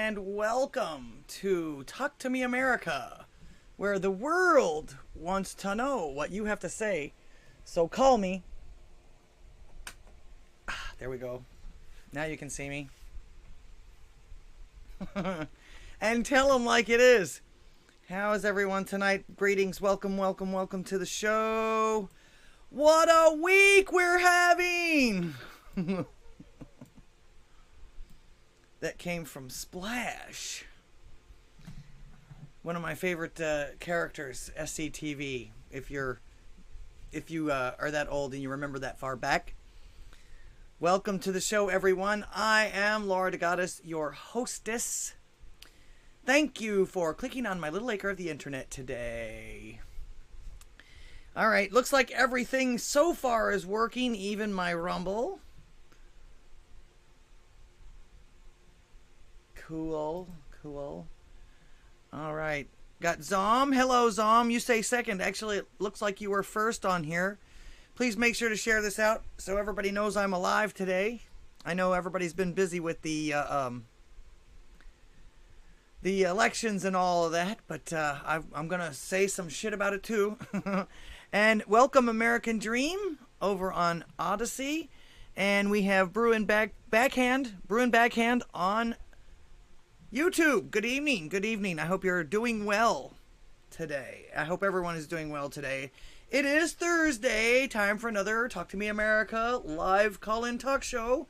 and welcome to Talk to Me America, where the world wants to know what you have to say. So call me. There we go. Now you can see me. And tell them like it is. How is everyone tonight? Greetings, welcome, welcome, welcome to the show. What a week we're having! That came from Splash. One of my favorite characters, SCTV. If you are that old and you remember that far back. Welcome to the show, everyone. I am ldghwih, your hostess. Thank you for clicking on my little acre of the internet today. Alright, looks like everything so far is working, even my Rumble. Cool, cool. Alright, got Zom. Hello, Zom. You say second. Actually, it looks like you were first on here. Please make sure to share this out so everybody knows I'm alive today. I know everybody's been busy with the elections and all of that, but I'm going to say some shit about it too. And welcome American Dream over on Odysee. And we have Bruin Backhand on YouTube. Good evening, good evening. I hope you're doing well today. I hope everyone is doing well today. It is Thursday, time for another Talk to Me America live call-in talk show,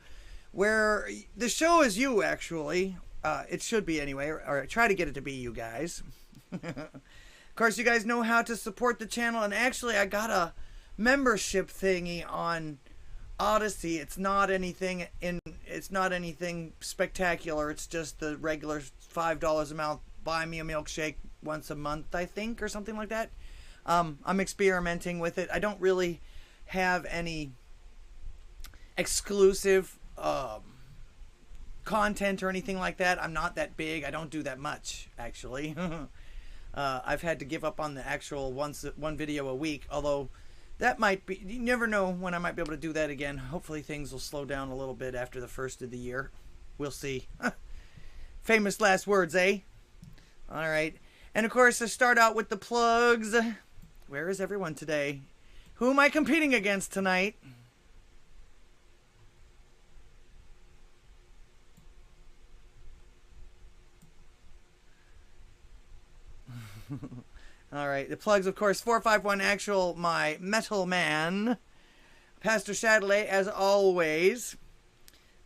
where the show is you, actually. It should be anyway, or try to get it to be you guys. Of course, you guys know how to support the channel, and actually I got a membership thingy on Odysee. It's not anything spectacular. It's just the regular $5 a month. Buy me a milkshake once a month, I think, or something like that. I'm experimenting with it. I don't really have any exclusive content or anything like that. I'm not that big. I don't do that much, actually. I've had to give up on the actual one video a week, although that might be, you never know when I might be able to do that again. Hopefully things will slow down a little bit after the first of the year. We'll see. Famous last words, eh? All right. And of course, to start out with the plugs, where is everyone today? Who am I competing against tonight? All right, the plugs, of course, 451 Actual, my metal man. Pastor Chatelet, as always.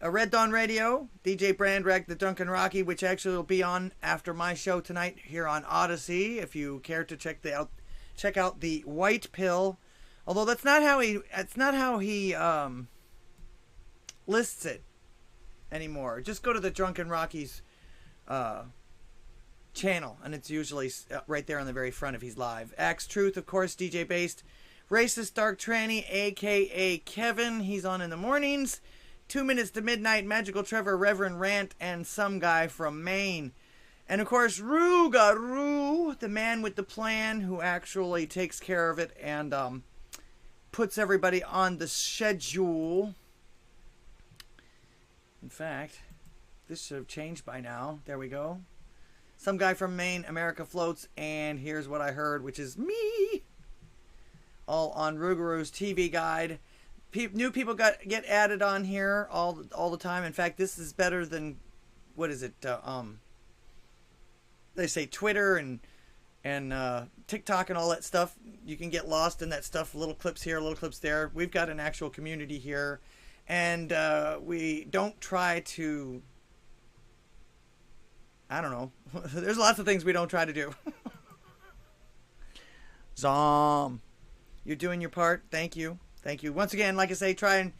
Red Dawn Radio, DJ Brandrack, the Duncan Rocky, which actually will be on after my show tonight here on Odysee. If you care to check out the White Pill, although that's not how he lists it anymore. Just go to the Drunken Rocky's channel, and it's usually right there on the very front if he's live. Axe Truth, of course, DJ Based. Racist Dark Tranny, aka Kevin, he's on in the mornings. 2 Minutes to Midnight, Magical Trevor, Reverend Rant, and some guy from Maine. And of course, Roo, the man with the plan who actually takes care of it and puts everybody on the schedule. In fact, this should have changed by now. There we go. Some guy from Maine, America Floats, and here's what I heard, which is me. All on Ruguru's TV guide. New people get added on here all the time. In fact, this is better than, what is it? They say Twitter and TikTok and all that stuff. You can get lost in that stuff. Little clips here, little clips there. We've got an actual community here, and we don't try to. I don't know. There's lots of things we don't try to do. Zom, you're doing your part. Thank you. Thank you. Once again, like I say, try and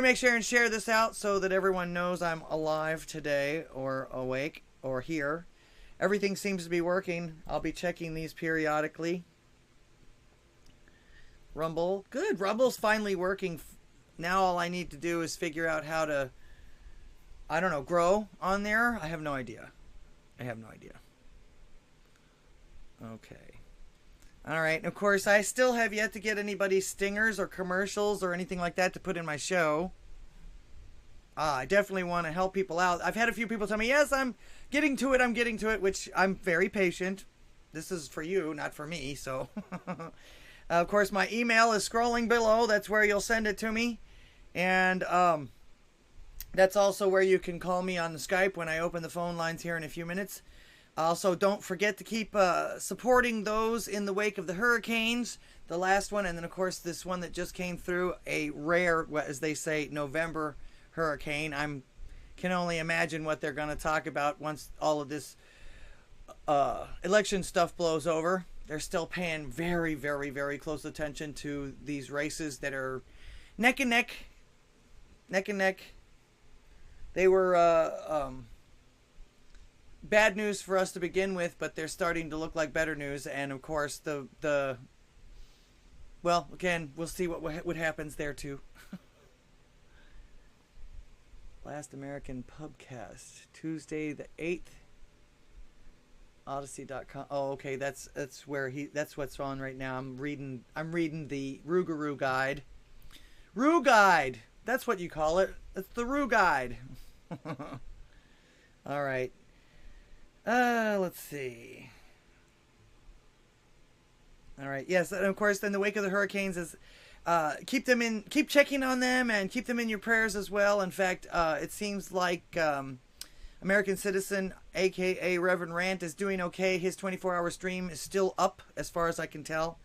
make sure and share this out so that everyone knows I'm alive today, or awake, or here. Everything seems to be working. I'll be checking these periodically. Rumble. Good. Rumble's finally working. Now all I need to do is figure out how to, I don't know, grow on there. I have no idea. Okay. All right. And of course, I still have yet to get anybody's stingers or commercials or anything like that to put in my show. I definitely want to help people out. I've had a few people tell me, yes, I'm getting to it, which I'm very patient. This is for you, not for me, so. Of course, my email is scrolling below. That's where you'll send it to me. And that's also where you can call me on the Skype when I open the phone lines here in a few minutes. Also, don't forget to keep supporting those in the wake of the hurricanes. The last one, and then, of course, this one that just came through, a rare, as they say, November hurricane. I can only imagine what they're going to talk about once all of this election stuff blows over. They're still paying very, very, very close attention to these races that are neck and neck. Neck and neck. They were bad news for us to begin with, but they're starting to look like better news. And, of course, well, again, we'll see what happens there, too. Last American Pubcast, Tuesday the 8th. Odysee.com. Oh, okay, that's what's on right now. I'm reading the Rougarou guide. Roo guide. That's what you call it. It's the Roo guide. All right. Let's see. All right. Yes, and of course, in the wake of the hurricanes is keep checking on them and keep them in your prayers as well. In fact, it seems like American Citizen, aka Reverend Rant, is doing okay. His 24-hour stream is still up, as far as I can tell.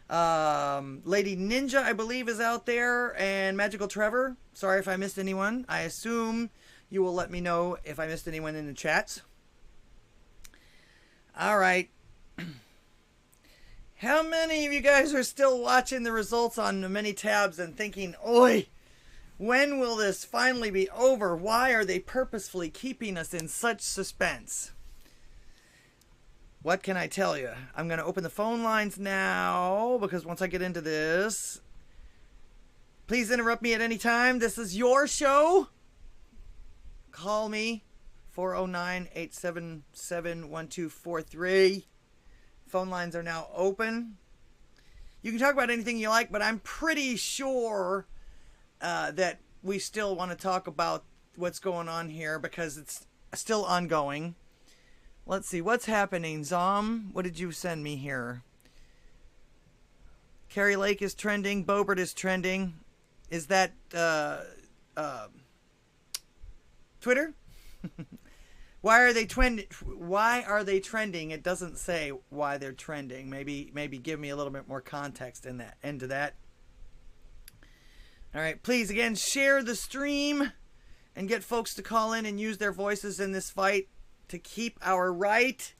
Lady Ninja, I believe, is out there, and Magical Trevor. Sorry if I missed anyone. I assume you will let me know if I missed anyone in the chats. All right. How many of you guys are still watching the results on the many tabs and thinking, oi, when will this finally be over? Why are they purposefully keeping us in such suspense? What can I tell you? I'm going to open the phone lines now, because once I get into this, please interrupt me at any time. This is your show. Call me, 409-877-1243. Phone lines are now open. You can talk about anything you like, but I'm pretty sure that we still want to talk about what's going on here because it's still ongoing. Let's see. What's happening, Zom? What did you send me here? Carrie Lake is trending. Bobert is trending. Is that Twitter? Why are they trending? It doesn't say why they're trending. Maybe give me a little bit more context into that. All right, please again share the stream and get folks to call in and use their voices in this fight to keep our right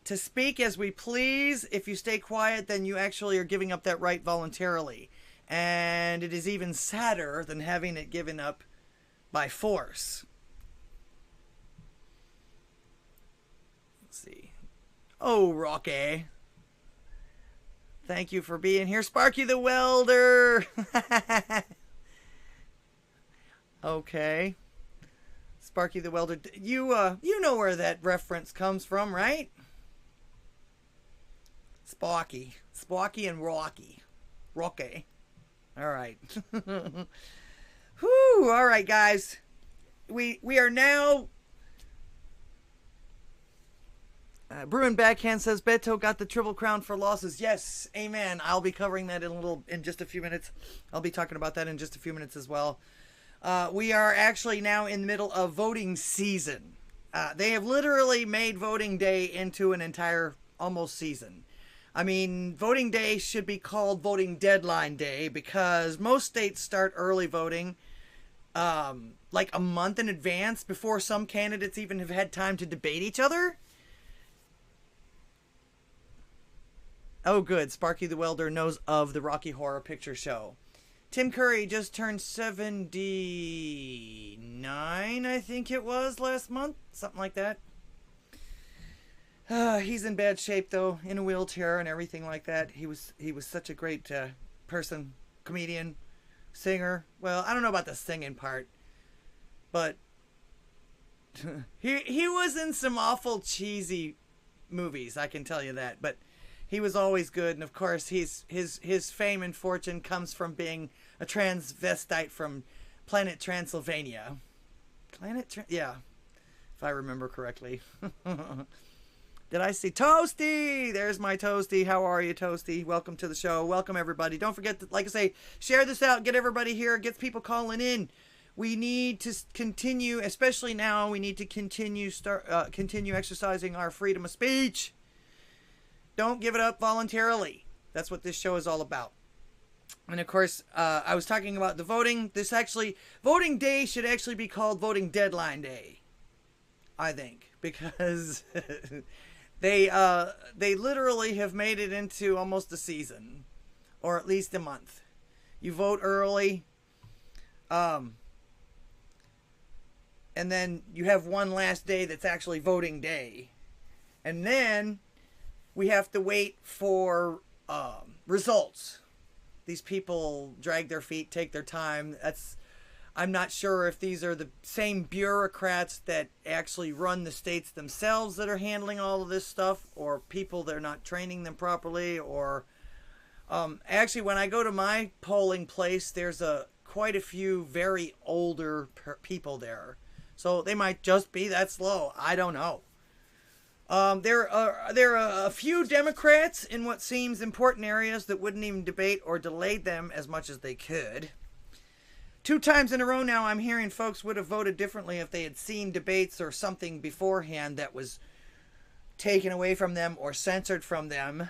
to speak as we please. If you stay quiet, then you actually are giving up that right voluntarily. And it is even sadder than having it given up by force. Let's see. Oh, Rocky. Thank you for being here. Sparky the Welder. Okay. Sparky the Welder. You know where that reference comes from, right? Sparky and Rocky. All right. Whew. All right, guys. We are now. Bruin Backhand says Beto got the Triple Crown for losses. Yes, amen. I'll be covering that in just a few minutes. I'll be talking about that in just a few minutes as well. We are actually now in the middle of voting season. They have literally made voting day into an entire almost season. I mean, voting day should be called voting deadline day because most states start early voting like a month in advance before some candidates even have had time to debate each other. Oh, good. Sparky the Welder knows of the Rocky Horror Picture Show. Tim Curry just turned 79, I think it was, last month. Something like that. He's in bad shape, though, in a wheelchair and everything like that. He was such a great person, comedian, singer. Well, I don't know about the singing part, but he was in some awful cheesy movies, I can tell you that. But he was always good, and of course, his fame and fortune comes from being a transvestite from Planet Transylvania. Yeah, if I remember correctly. Did I see Toasty? There's my Toasty. How are you, Toasty? Welcome to the show. Welcome, everybody. Don't forget to, like I say, share this out. Get everybody here. Get people calling in. We need to continue, especially now, we need to continue exercising our freedom of speech. Don't give it up voluntarily. That's what this show is all about. And of course, I was talking about the voting. Voting day should actually be called Voting Deadline Day, I think, because they literally have made it into almost a season, or at least a month. You vote early, and then you have one last day that's actually voting day, and then we have to wait for results. These people drag their feet, take their time. I'm not sure if these are the same bureaucrats that actually run the states themselves that are handling all of this stuff, or people that are not training them properly, or actually when I go to my polling place, there's quite a few very older people there. So they might just be that slow. I don't know. There are a few Democrats in what seems important areas that wouldn't even debate or delay them as much as they could. 2 times in a row now I'm hearing folks would have voted differently if they had seen debates or something beforehand that was taken away from them or censored from them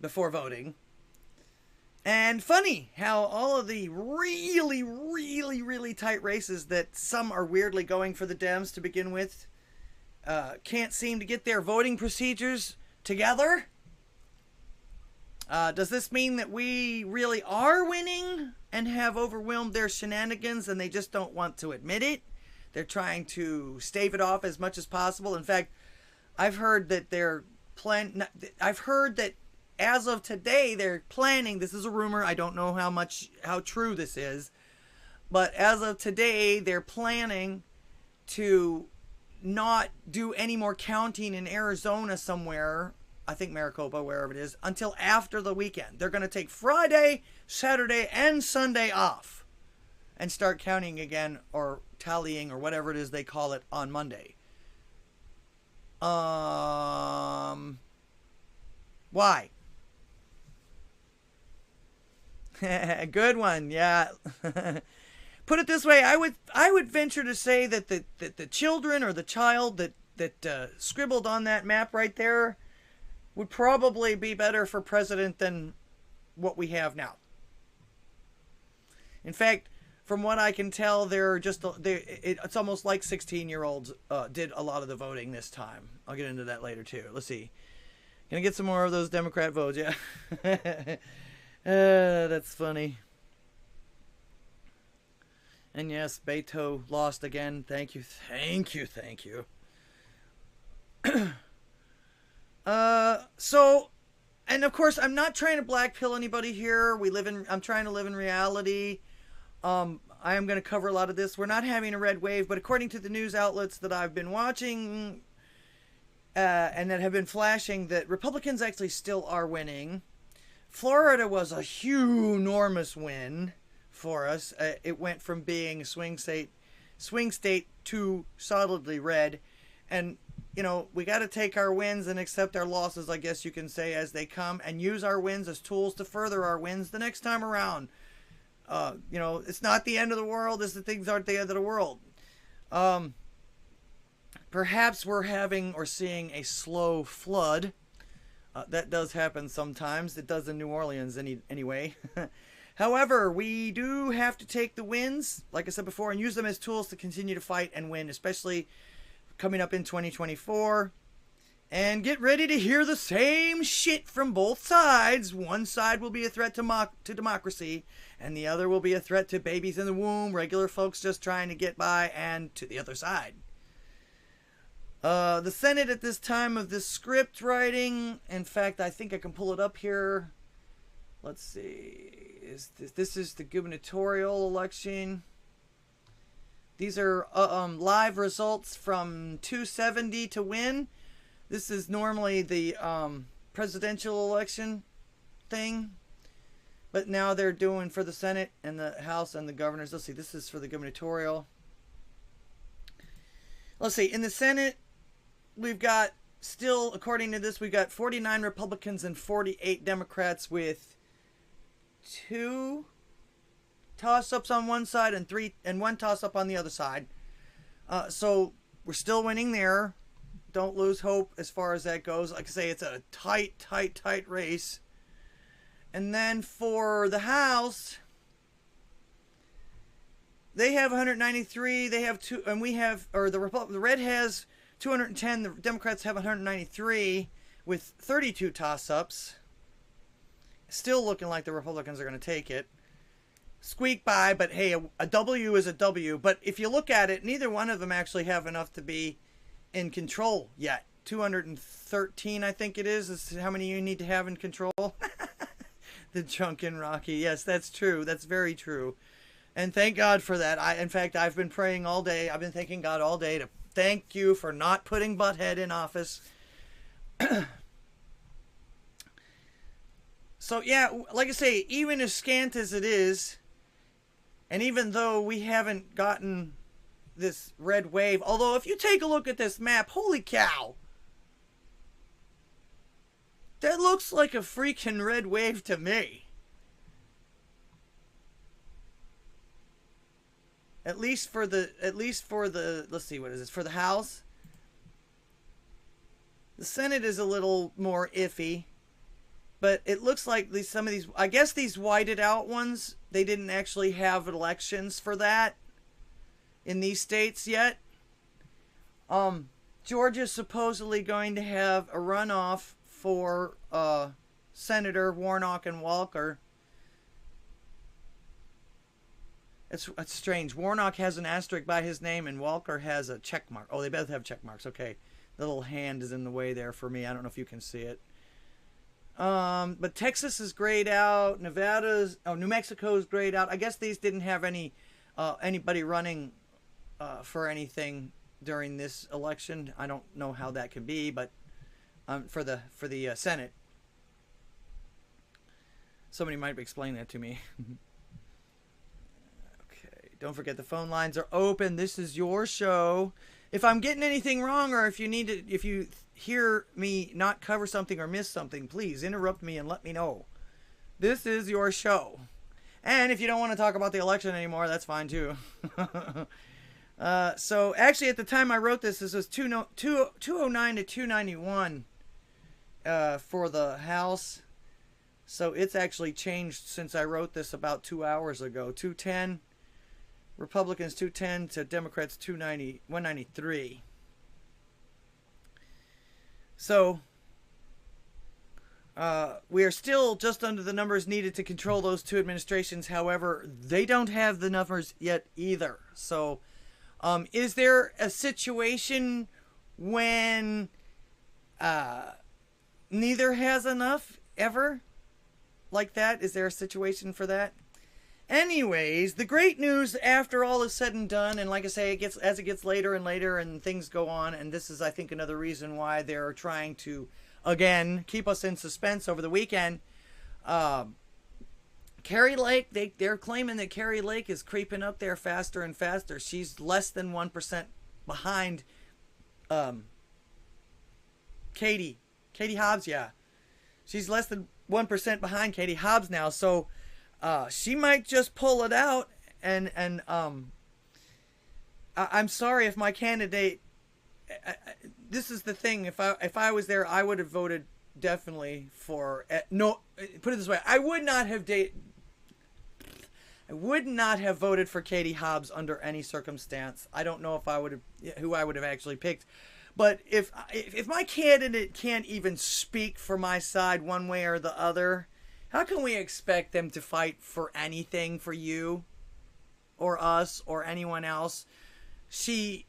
before voting. And funny how all of the really, really, really tight races that some are weirdly going for the Dems to begin with can't seem to get their voting procedures together. Does this mean that we really are winning and have overwhelmed their shenanigans and they just don't want to admit it? They're trying to stave it off as much as possible. In fact, I've heard that as of today, they're planning, this is a rumor, I don't know how true this is, but as of today, they're planning to not do any more counting in Arizona somewhere, I think Maricopa, wherever it is, until after the weekend. They're going to take Friday, Saturday, and Sunday off and start counting again, or tallying, or whatever it is they call it, on Monday. Why? Good one, yeah. Put it this way, I would venture to say that the children or the child that scribbled on that map right there would probably be better for president than what we have now. In fact, from what I can tell, it's almost like 16-year-olds did a lot of the voting this time. I'll get into that later too. Let's see. Gonna get some more of those Democrat votes, yeah. That's funny. And yes, Beto lost again. Thank you. So, and of course, I'm not trying to black pill anybody here. I'm trying to live in reality. I am going to cover a lot of this. We're not having a red wave, but according to the news outlets that I've been watching, and that have been flashing, that Republicans actually still are winning. Florida was a huge win for us. It went from being a swing state to solidly red. And, you know, we got to take our wins and accept our losses, I guess you can say, as they come, and use our wins as tools to further our wins the next time around. You know, it's not the end of the world as the things aren't the end of the world. Perhaps we're having or seeing a slow flood. That does happen sometimes. It does in New Orleans anyway. However, we do have to take the wins, like I said before, and use them as tools to continue to fight and win, especially coming up in 2024. And get ready to hear the same shit from both sides. One side will be a threat to democracy, and the other will be a threat to babies in the womb, regular folks just trying to get by, and to the other side. The Senate at this time of this script writing, in fact, I think I can pull it up here. Let's see. This is the gubernatorial election. These are live results from 270 to win. This is normally the presidential election thing. But now they're doing for the Senate and the House and the governors. Let's see, this is for the gubernatorial. Let's see, in the Senate, we've got still, according to this, we've got 49 Republicans and 48 Democrats with 2 toss-ups on one side and 1 toss-up on the other side. So we're still winning there. Don't lose hope as far as that goes. Like I say, it's a tight race. And then for the House, they have 193. They have 2, and we have, or the Red has 210. The Democrats have 193 with 32 toss-ups. Still looking like the Republicans are going to take it. Squeak by, but hey, a W is a W. But if you look at it, neither one of them actually have enough to be in control yet. 213, I think it is how many you need to have in control. The drunken Rocky. Yes, that's true. That's very true. And thank God for that. In fact, I've been praying all day. I've been thanking God all day to thank you for not putting Butthead in office. So, yeah, like I say, even as scant as it is, and even though we haven't gotten this red wave, although if you take a look at this map, holy cow, that looks like a freaking red wave to me. At least for the, let's see, what is this? For the House. The Senate is a little more iffy. But it looks like some of these, I guess these whited out ones, they didn't actually have elections for that in these states yet. Georgia's supposedly going to have a runoff for Senator Warnock and Walker. It's strange. Warnock has an asterisk by his name and Walker has a check mark. Oh, they both have check marks. Okay. The little hand is in the way there for me. I don't know if you can see it. But Texas is grayed out. New Mexico's grayed out. I guess these didn't have anybody running for anything during this election. I don't know how that could be, but for the Senate, somebody might explain that to me. Okay, don't forget the phone lines are open. This is your show. If I'm getting anything wrong, or if you hear me not cover something or miss something, please interrupt me and let me know. This is your show. And if you don't want to talk about the election anymore, that's fine too. So actually at the time I wrote this was 209 to 291 for the House. So it's actually changed since I wrote this about 2 hours ago. 210, Republicans 210 to Democrats 193. So, we are still just under the numbers needed to control those 2 administrations. However, they don't have the numbers yet either. So, is there a situation when neither has enough ever? Like that? Is there a situation for that? Anyways, the great news after all is said and done, and like I say, as it gets later and later and things go on, and this is, I think, another reason why they're trying to, again, keep us in suspense over the weekend. Carrie Lake, they're claiming that Carrie Lake is creeping up there faster and faster. She's less than 1% behind Katie Hobbs, yeah. She's less than 1% behind Katie Hobbs now, so she might just pull it out, and I'm sorry if my candidate. This is the thing. If I was there, I would have voted definitely for. No, put it this way: I would not have voted for Katie Hobbs under any circumstance. I don't know if I would have who I would have actually picked, but if my candidate can't even speak for my side one way or the other, how can we expect them to fight for anything for you or us or anyone else? She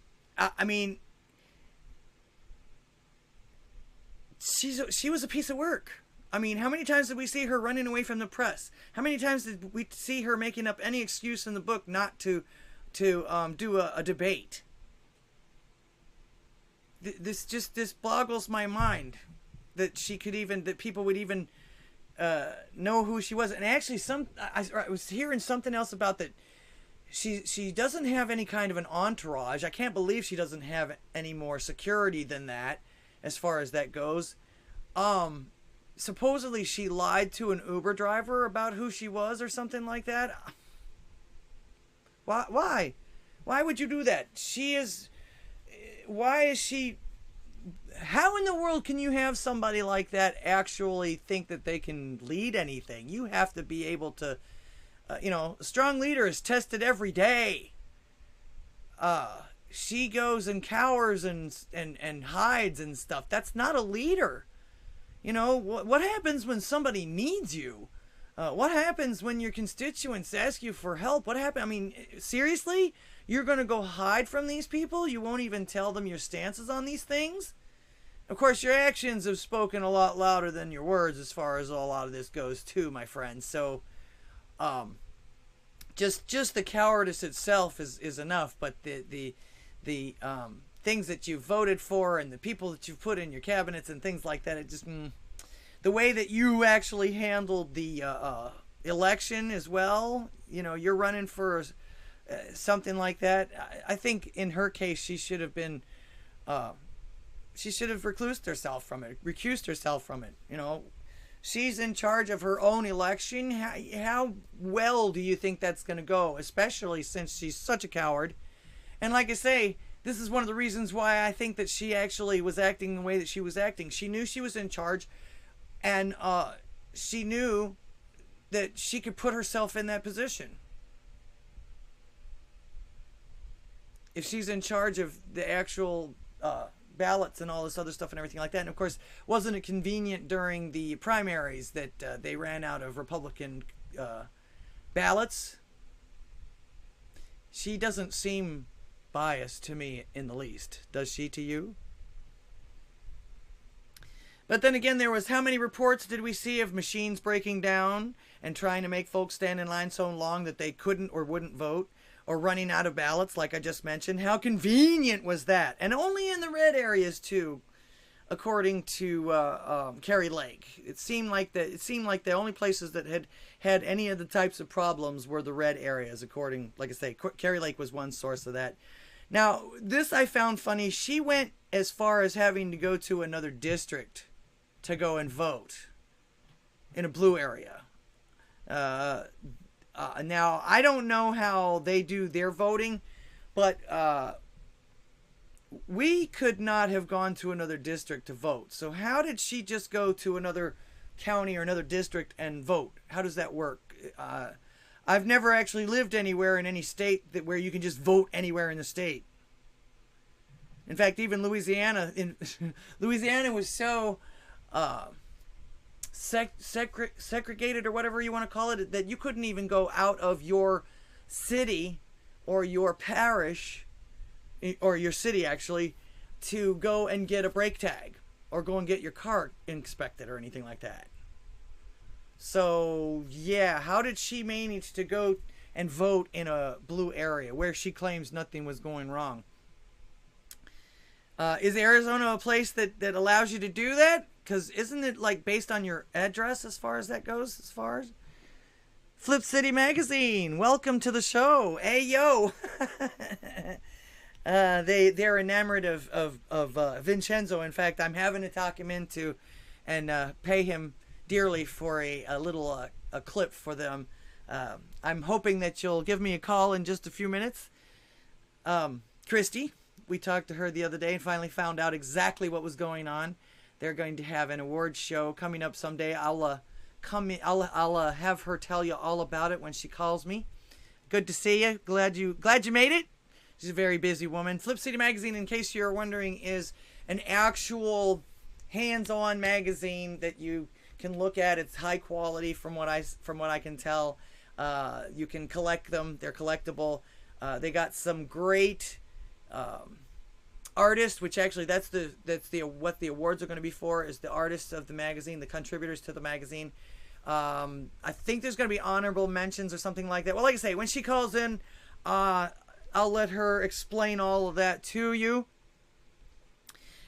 was a piece of work. I mean, how many times did we see her running away from the press? How many times did we see her making up any excuse in the book not to do a debate? This boggles my mind that people would even know who she was. And actually, I was hearing something else about that. She doesn't have any kind of an entourage. I can't believe she doesn't have any more security than that, as far as that goes. Supposedly she lied to an Uber driver about who she was or something like that. Why? Why would you do that? Why is she... How in the world can you have somebody like that actually think that they can lead anything? You have to be able to... a strong leader is tested every day. She goes and cowers and hides and stuff. That's not a leader. What happens when somebody needs you? What happens when your constituents ask you for help? What happens? I mean, seriously? You're going to go hide from these people? You won't even tell them your stances on these things? Of course, your actions have spoken a lot louder than your words as far as a lot of this goes too, my friends. So, just the cowardice itself is enough, but the things that you voted for and the people that you've put in your cabinets and things like that, it just the way that you actually handled the election as well. You're running for something like that. I think in her case she should have been she should have recused herself from it. She's in charge of her own election. How well do you think that's going to go, especially since she's such a coward? And like I say, this is one of the reasons why I think that she actually was acting the way that she was acting. She knew she was in charge, and she knew that she could put herself in that position. If she's in charge of the actual ballots and all this other stuff and everything like that. And of course, wasn't it convenient during the primaries that they ran out of Republican ballots? She doesn't seem biased to me in the least. Does she to you? But then again, there was, how many reports did we see of machines breaking down and trying to make folks stand in line so long that they couldn't or wouldn't vote, or running out of ballots like I just mentioned? How convenient was that? And only in the red areas too, according to Kerry Lake. It seemed like the only places that had any of the types of problems were the red areas, according, like I say, Kerry Lake was one source of that. Now, this I found funny. She went as far as having to go to another district to go and vote in a blue area. Now, I don't know how they do their voting, but we could not have gone to another district to vote. So how did she just go to another county or another district and vote? How does that work? I've never actually lived anywhere in any state where you can just vote anywhere in the state. In fact, even Louisiana, Louisiana was so segregated, or whatever you want to call it, that you couldn't even go out of your city or your parish, or your city actually, to go and get a brake tag or go and get your car inspected or anything like that. So yeah, how did she manage to go and vote in a blue area where she claims nothing was going wrong? Is Arizona a place that allows you to do that? Because isn't it like based on your address as far as that goes? As far as Flip City Magazine, welcome to the show. Hey yo, they're enamored of Vincenzo. In fact, I'm having to talk him into and pay him dearly for a little a clip for them. I'm hoping that you'll give me a call in just a few minutes. Christy, we talked to her the other day and finally found out exactly what was going on. They're going to have an awards show coming up someday. I'll have her tell you all about it when she calls me. Good to see you. Glad you made it. She's a very busy woman. Flip City Magazine, in case you're wondering, is an actual hands-on magazine that you can look at. It's high quality from what I can tell. You can collect them. They're collectible. They got some great artists, which actually that's what the awards are going to be for, is the artists of the magazine, the contributors to the magazine. I think there's going to be honorable mentions or something like that. Well, like I say, when she calls in, I'll let her explain all of that to you.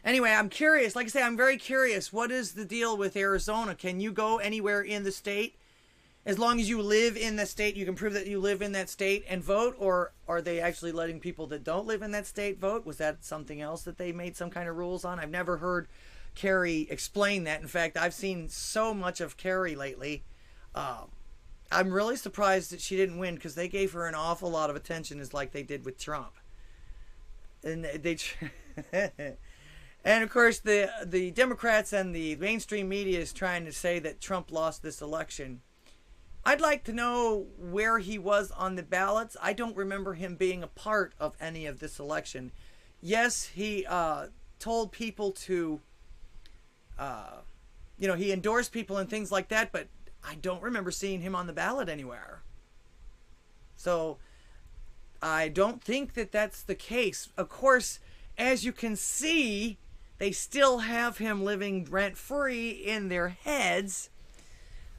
Anyway, I'm curious. Like I say, I'm very curious. What is the deal with Arizona? Can you go anywhere in the state? As long as you live in the state, you can prove that you live in that state and vote? Or are they actually letting people that don't live in that state vote? Was that something else that they made some kind of rules on? I've never heard Carrie explain that. In fact, I've seen so much of Carrie lately. I'm really surprised that she didn't win, because they gave her an awful lot of attention, as like they did with Trump. And they and of course the Democrats and the mainstream media is trying to say that Trump lost this election. I'd like to know where he was on the ballots. I don't remember him being a part of any of this election. Yes, he told people to, he endorsed people and things like that, but I don't remember seeing him on the ballot anywhere. So I don't think that that's the case. Of course, as you can see, they still have him living rent-free in their heads.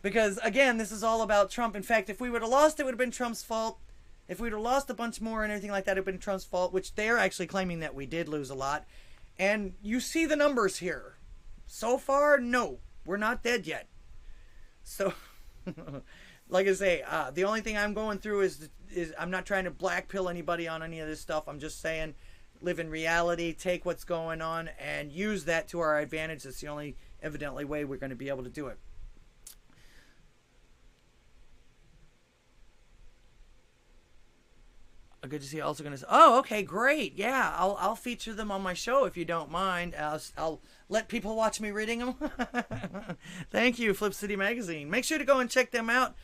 Because, again, this is all about Trump. In fact, if we would have lost, it would have been Trump's fault. If we would have lost a bunch more and everything like that, it would have been Trump's fault, which they're actually claiming that we did lose a lot. And you see the numbers here. So far, no. We're not dead yet. So, like I say, the only thing I'm going through is I'm not trying to black pill anybody on any of this stuff. I'm just saying, live in reality, take what's going on, and use that to our advantage. That's the only, evidently, way we're going to be able to do it. Good to see you. Also going to say, oh, okay, great. Yeah, I'll feature them on my show if you don't mind. I'll let people watch me reading them. Thank you, Flip City Magazine. Make sure to go and check them out.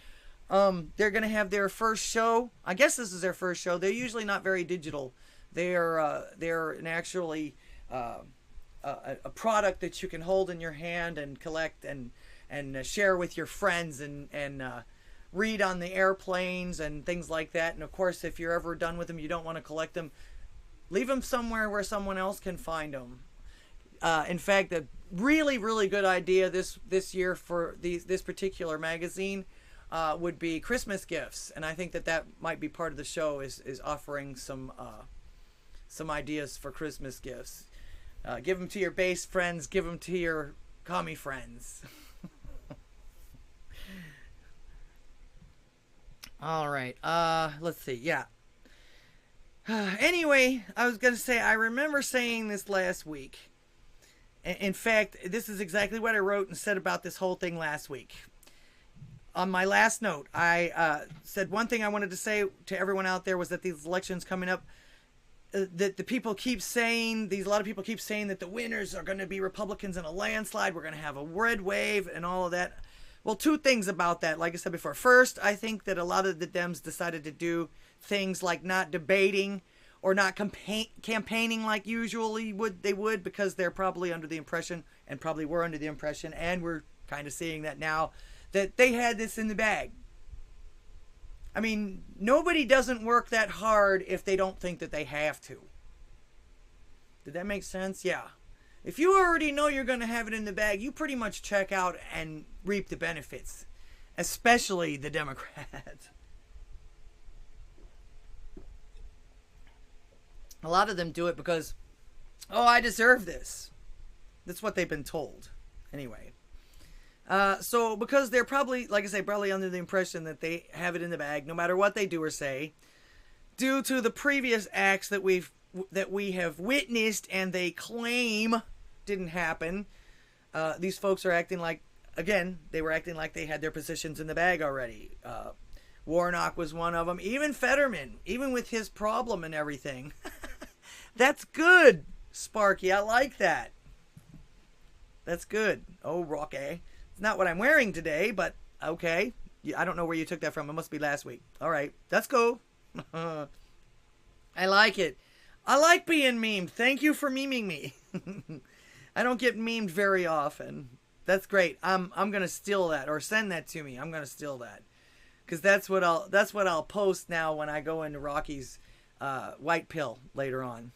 They're going to have their first show. I guess this is their first show. They're usually not very digital. They're actually a product that you can hold in your hand and collect and share with your friends and read on the airplanes and things like that. And of course, if you're ever done with them, you don't want to collect them, leave them somewhere where someone else can find them. In fact, a really, really good idea this year for this particular magazine would be Christmas gifts. And I think that might be part of the show, is offering some ideas for Christmas gifts. Give them to your base friends, give them to your commie friends. All right. Let's see. Yeah. Anyway, I was going to say, I remember saying this last week. In fact, this is exactly what I wrote and said about this whole thing last week. On my last note, I said one thing I wanted to say to everyone out there was that these elections coming up, that the people keep saying, a lot of people keep saying that the winners are going to be Republicans in a landslide. We're going to have a red wave and all of that. Well, two things about that. Like I said before. First, I think that a lot of the Dems decided to do things like not debating or not campaigning like usually they would, because they're probably under the impression, and probably were under the impression, and we're kind of seeing that now, that they had this in the bag. I mean, nobody doesn't work that hard if they don't think that they have to. Did that make sense? Yeah. If you already know you're going to have it in the bag, you pretty much check out and reap the benefits, especially the Democrats. A lot of them do it because, oh, I deserve this. That's what they've been told. Anyway. So because they're probably, like I say, probably under the impression that they have it in the bag, no matter what they do or say, due to the previous acts that we have witnessed and they claim didn't happen, these folks are acting like, again, they were acting like they had their positions in the bag already. Warnock was one of them. Even Fetterman, even with his problem and everything. That's good, Sparky. I like that. That's good. Oh, Rocky. It's not what I'm wearing today, but okay. I don't know where you took that from. It must be last week. All right. That's cool. I like it. I like being memed. Thank you for memeing me. I don't get memed very often. That's great. I'm gonna steal that, or send that to me. I'm gonna steal that, because that's what I'll post now when I go into Rocky's white pill later on.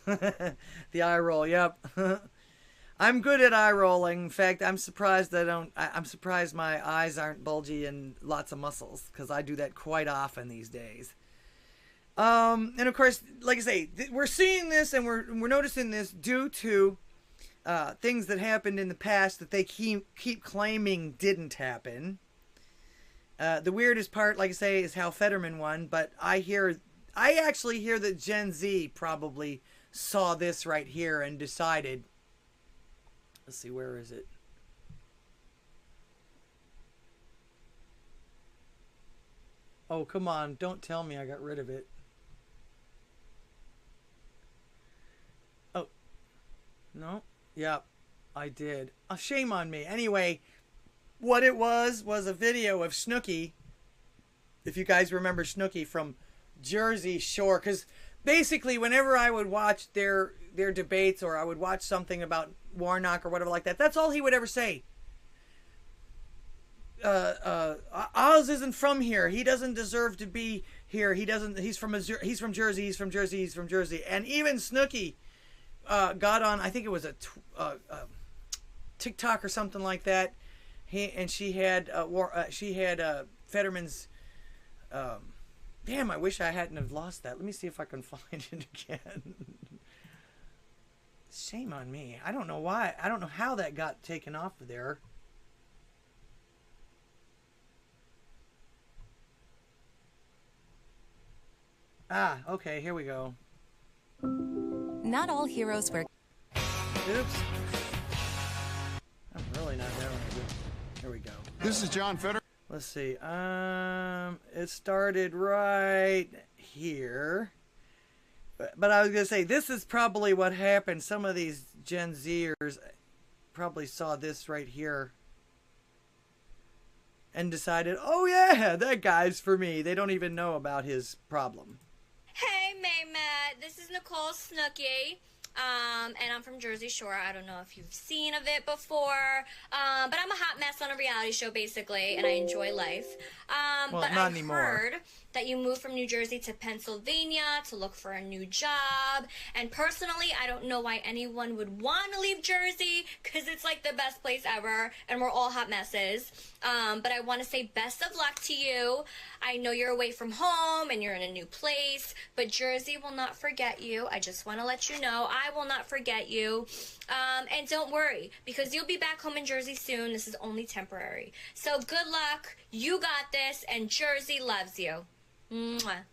The eye roll. Yep. I'm good at eye rolling. In fact, I'm surprised I'm surprised my eyes aren't bulgy and lots of muscles, because I do that quite often these days. And of course, like I say, we're seeing this and we're noticing this due to things that happened in the past that they keep claiming didn't happen. The weirdest part, like I say, is how Fetterman won, but I actually hear that Gen Z probably saw this right here and decided, let's see, where is it? Oh, come on, don't tell me I got rid of it. Oh, no, yeah, I did. Oh, shame on me. Anyway, what it was a video of Snooki, if you guys remember Snooki from Jersey Shore, because basically whenever I would watch their debates, or I would watch something about Warnock or whatever like that, that's all he would ever say. Oz isn't from here. He doesn't deserve to be here. He's from Jersey. He's from Jersey. And even Snooki got on, I think it was a TikTok or something like that. She had Fetterman's. Damn, I wish I hadn't have lost that. Let me see if I can find it again. Shame on me. I don't know why. I don't know how that got taken off of there. Ah, okay, here we go. Not all heroes wear... Oops. I'm really not having a good... Here we go. This is John Fetterman. Let's see. It started right here. But I was going to say, this is probably what happened. Some of these Gen Zers probably saw this right here and decided, oh yeah, that guy's for me. They don't even know about his problem. Hey, Maymet, this is Nicole Snooki, and I'm from Jersey Shore. I don't know if you've seen of it before, but I'm a hot mess on a reality show, basically, and I enjoy life. Well, but not I anymore. heard that you moved from New Jersey to Pennsylvania to look for a new job, and personally, I don't know why anyone would want to leave Jersey, because it's like the best place ever, and we're all hot messes. But I want to say best of luck to you. I know you're away from home and you're in a new place, but Jersey will not forget you. I just want to let you know I will not forget you. And don't worry, because you'll be back home in Jersey soon. This is only temporary. So good luck. You got this, and Jersey loves you. Mwah.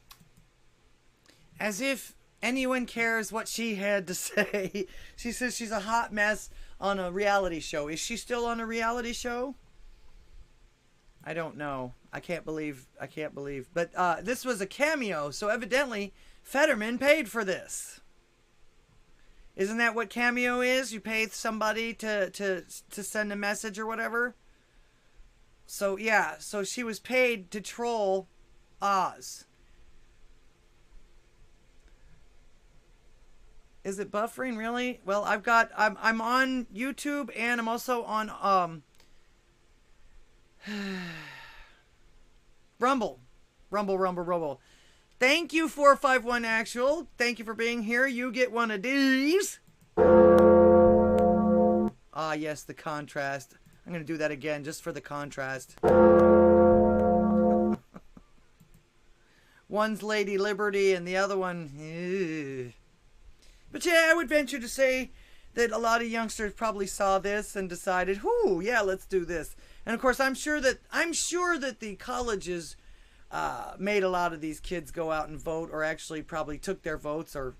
As if anyone cares what she had to say. She says she's a hot mess on a reality show. Is she still on a reality show? I don't know. I can't believe. But this was a cameo, so evidently Fetterman paid for this. Isn't that what cameo is? You pay somebody to send a message or whatever? So yeah, so she was paid to troll Oz. Is it buffering really? Well, I'm on YouTube and I'm also on Rumble. Thank you 451 Actual. Thank you for being here. You get one of these. Ah, yes, the contrast. I'm going to do that again just for the contrast. One's Lady Liberty and the other one... Ew. But yeah, I would venture to say that a lot of youngsters probably saw this and decided, "Whoo, yeah, let's do this." And of course, I'm sure that the colleges made a lot of these kids go out and vote, or actually probably took their votes, or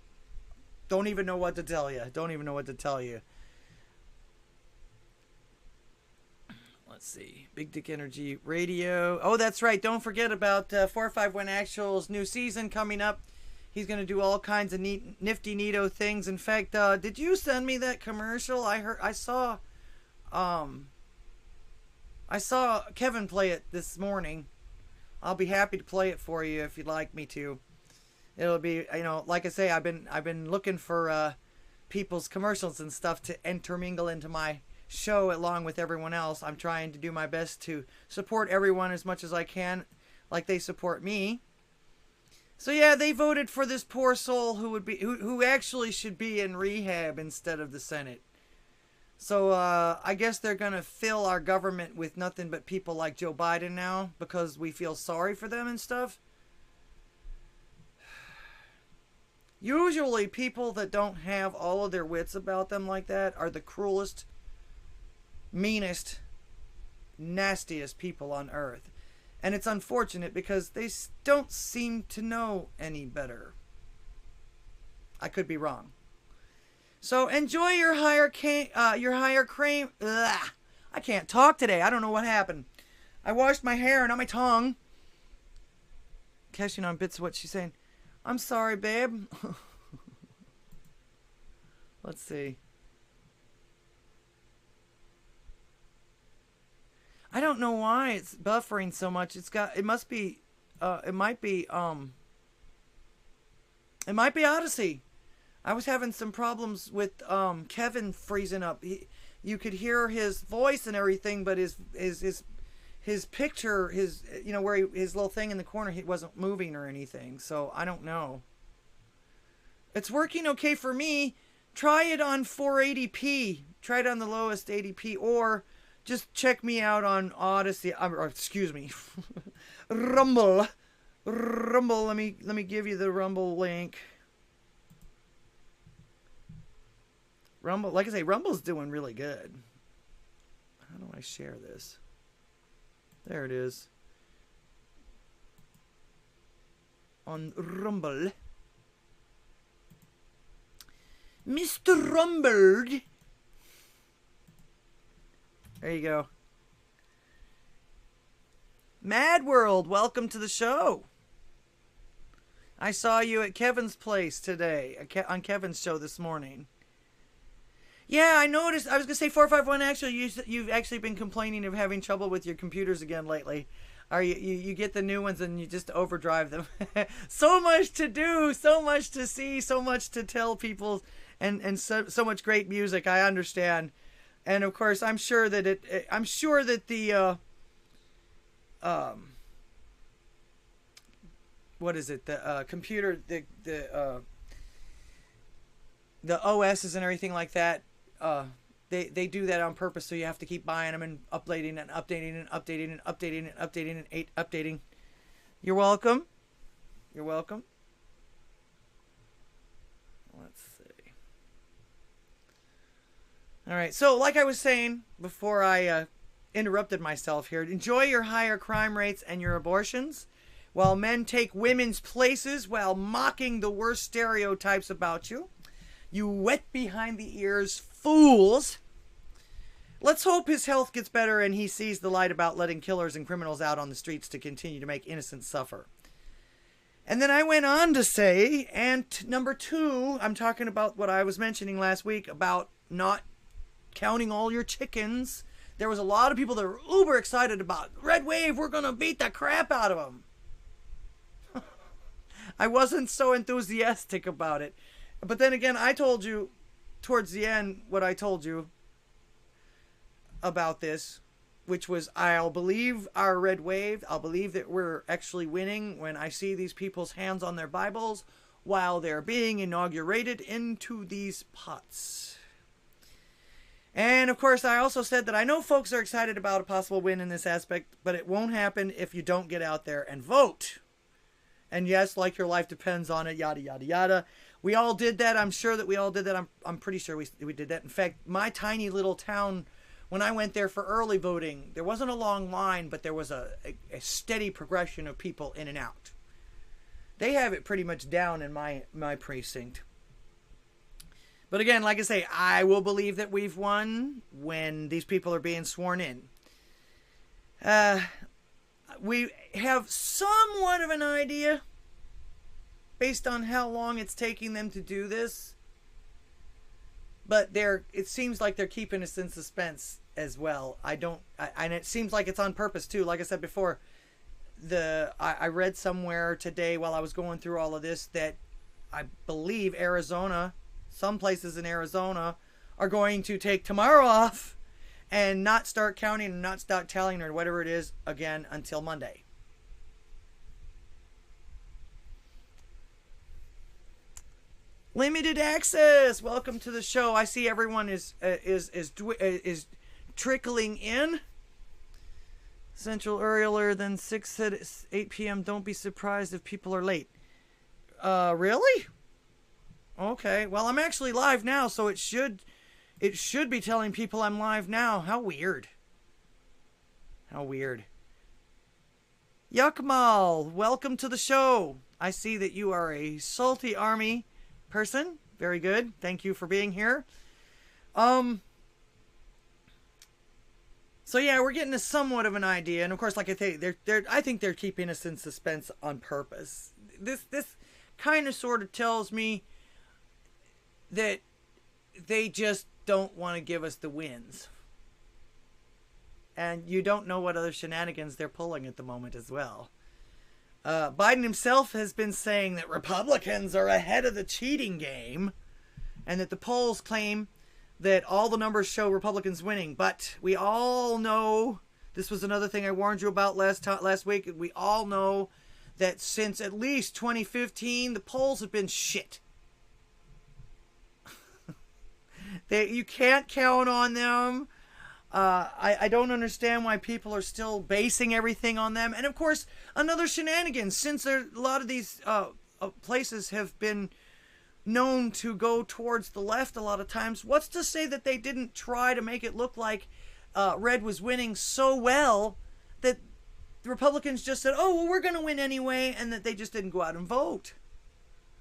don't even know what to tell you. Let's see. Big Dick Energy Radio. Oh, that's right. Don't forget about 451 Actual's new season coming up. He's going to do all kinds of nifty neato things. In fact, did you send me that commercial? I saw Kevin play it this morning. I'll be happy to play it for you if you'd like me to. It'll be, like I say, I've been looking for people's commercials and stuff to intermingle into my show along with everyone else. I'm trying to do my best to support everyone as much as I can, like they support me. So yeah, they voted for this poor soul who actually should be in rehab instead of the Senate. So I guess they're gonna fill our government with nothing but people like Joe Biden now because we feel sorry for them and stuff. Usually people that don't have all of their wits about them like that are the cruelest, meanest, nastiest people on earth. And it's unfortunate because they don't seem to know any better. I could be wrong. So enjoy your higher cream. I can't talk today. I don't know what happened. I washed my hair and not my tongue. Catching on bits of what she's saying. I'm sorry, babe. Let's see. I don't know why it's buffering so much. It might be Odysee. I was having some problems with Kevin freezing up. You could hear his voice and everything, but his picture, where his little thing in the corner, he wasn't moving or anything. So I don't know. It's working okay for me. Try it on 480p. Try it on the lowest 80p, or just check me out on Odysee. Excuse me, Rumble. Let me give you the Rumble link. Rumble, like I say, Rumble's doing really good. How do I share this? There it is. On Rumble. Mr. Rumbled. There you go. Mad World, welcome to the show. I saw you at Kevin's place today, on Kevin's show this morning. Yeah, I noticed. I was going to say 451, actually, you've actually been complaining of having trouble with your computers again lately. Or you get the new ones and you just overdrive them. So much to do, so much to see, so much to tell people, and so much great music, I understand. And of course, I'm sure that the what is it? The computer, the OSs and everything like that. They do that on purpose, so you have to keep buying them and updating and updating and updating and updating and updating and updating. You're welcome. You're welcome. Let's see. All right, so like I was saying before I interrupted myself here, enjoy your higher crime rates and your abortions while men take women's places while mocking the worst stereotypes about you. You wet behind the ears fools. Let's hope his health gets better and he sees the light about letting killers and criminals out on the streets to continue to make innocents suffer. And then I went on to say, and number two, I'm talking about what I was mentioning last week about not counting all your chickens. There was a lot of people that were uber excited about Red Wave, we're going to beat the crap out of them. I wasn't so enthusiastic about it. But then again, I told you towards the end what I told you about this, which was I'll believe our Red Wave. I'll believe that we're actually winning when I see these people's hands on their Bibles while they're being inaugurated into these pots. And of course, I also said that I know folks are excited about a possible win in this aspect, but it won't happen if you don't get out there and vote. And yes, like your life depends on it, yada, yada, yada. We all did that. I'm sure that we all did that. I'm pretty sure we did that. In fact, my tiny little town, when I went there for early voting, there wasn't a long line, but there was a steady progression of people in and out. They have it pretty much down in my precinct. But again, like I say, I will believe that we've won when these people are being sworn in. We have somewhat of an idea based on how long it's taking them to do this. But it seems like they're keeping us in suspense as well. And it seems like it's on purpose too. Like I said before, I read somewhere today while I was going through all of this that I believe Arizona, some places in Arizona, are going to take tomorrow off and not start counting and not start tallying or whatever it is again until Monday. Limited access. Welcome to the show. I see everyone is trickling in. Central earlier than 6 at 8 p.m. Don't be surprised if people are late. Really? Okay. Well, I'm actually live now, so it should be telling people I'm live now. How weird. How weird. Yakmal, welcome to the show. I see that you are a Salty Army person. Very good. Thank you for being here. So yeah, we're getting a somewhat of an idea, and of course, like I say, I think they're keeping us in suspense on purpose. This kind of sort of tells me that they just don't want to give us the wins. And you don't know what other shenanigans they're pulling at the moment as well. Biden himself has been saying that Republicans are ahead of the cheating game, and that the polls claim that all the numbers show Republicans winning. But we all know, this was another thing I warned you about last week, we all know that since at least 2015, the polls have been shit. You can't count on them. I don't understand why people are still basing everything on them. And of course, another shenanigan, since a lot of these places have been known to go towards the left a lot of times, what's to say that they didn't try to make it look like Red was winning so well that the Republicans just said, oh, well, we're going to win anyway, and that they just didn't go out and vote.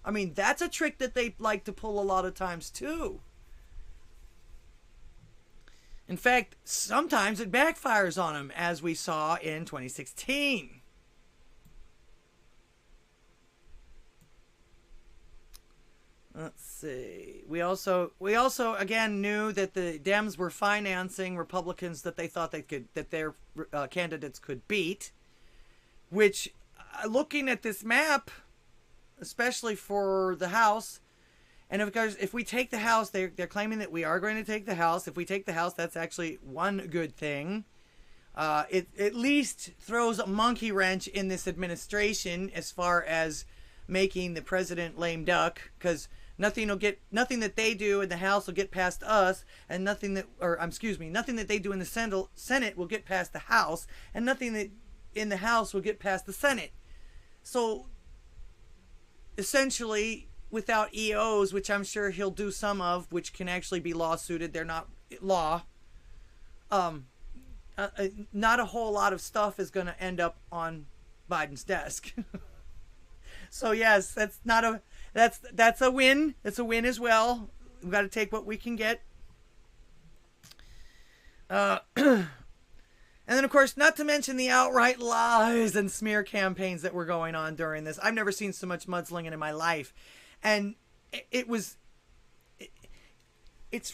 I mean, that's a trick that they like to pull a lot of times too. In fact, sometimes it backfires on them, as we saw in 2016. Let's see. We also again knew that the Dems were financing Republicans that they thought that their candidates could beat. Which, looking at this map, especially for the House, and of course, if we take the House, they're claiming that we are going to take the House. If we take the House, that's actually one good thing. It at least throws a monkey wrench in this administration as far as making the president lame duck, because nothing that they do in the House will get past us, and nothing that they do in the Senate will get past the House, and nothing that in the House will get past the Senate. So essentially, without EOs, which I'm sure he'll do some of, which can actually be lawsuited, they're not law. Not a whole lot of stuff is going to end up on Biden's desk. So yes, that's a win. It's a win as well. We've got to take what we can get. And then, of course, not to mention the outright lies and smear campaigns that were going on during this. I've never seen so much mudslinging in my life. And it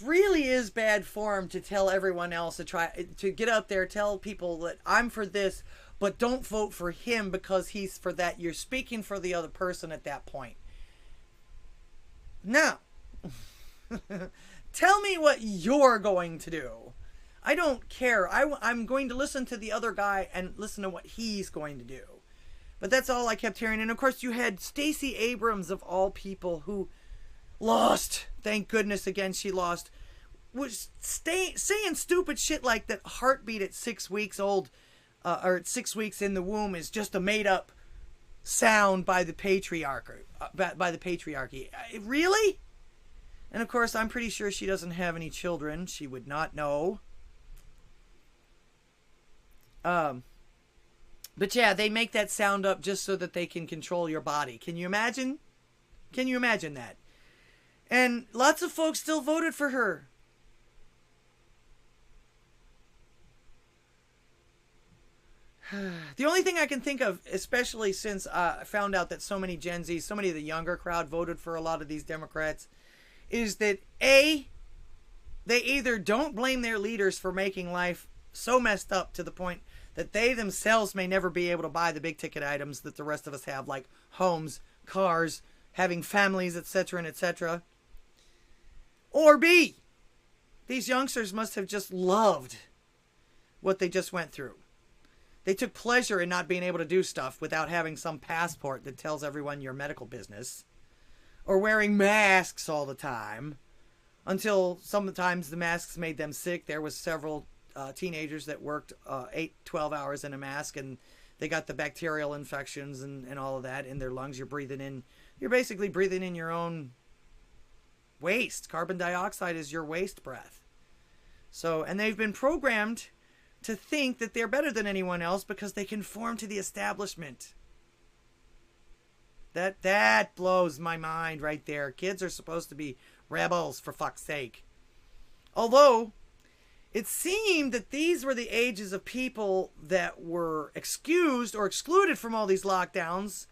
really is bad form to tell everyone else to get out there, tell people that I'm for this, but don't vote for him because he's for that. You're speaking for the other person at that point. Now, tell me what you're going to do. I don't care. I'm going to listen to the other guy and listen to what he's going to do. But that's all I kept hearing. And of course, you had Stacey Abrams, of all people, who lost. Thank goodness again she lost. Was saying stupid shit like that heartbeat at 6 weeks old, or at 6 weeks in the womb, is just a made up sound by the patriarchy. Really? And of course, I'm pretty sure she doesn't have any children. She would not know. But yeah, they make that sound up just so that they can control your body. Can you imagine? Can you imagine that? And lots of folks still voted for her. The only thing I can think of, especially since I found out that so many Gen Z, so many of the younger crowd voted for a lot of these Democrats, is that A, they either don't blame their leaders for making life so messed up to the point that they themselves may never be able to buy the big ticket items that the rest of us have, like homes, cars, having families, etc. and etc. Or B, these youngsters must have just loved what they just went through. They took pleasure in not being able to do stuff without having some passport that tells everyone your medical business, or wearing masks all the time, until sometimes the masks made them sick. There was several teenagers that worked 8-12 hours in a mask, and they got the bacterial infections and all of that in their lungs. You're basically breathing in your own waste. Carbon dioxide is your waste breath. So, and they've been programmed to think that they're better than anyone else because they conform to the establishment. That blows my mind right there. Kids are supposed to be rebels, for fuck's sake. Although, it seemed that these were the ages of people that were excused or excluded from all these lockdowns,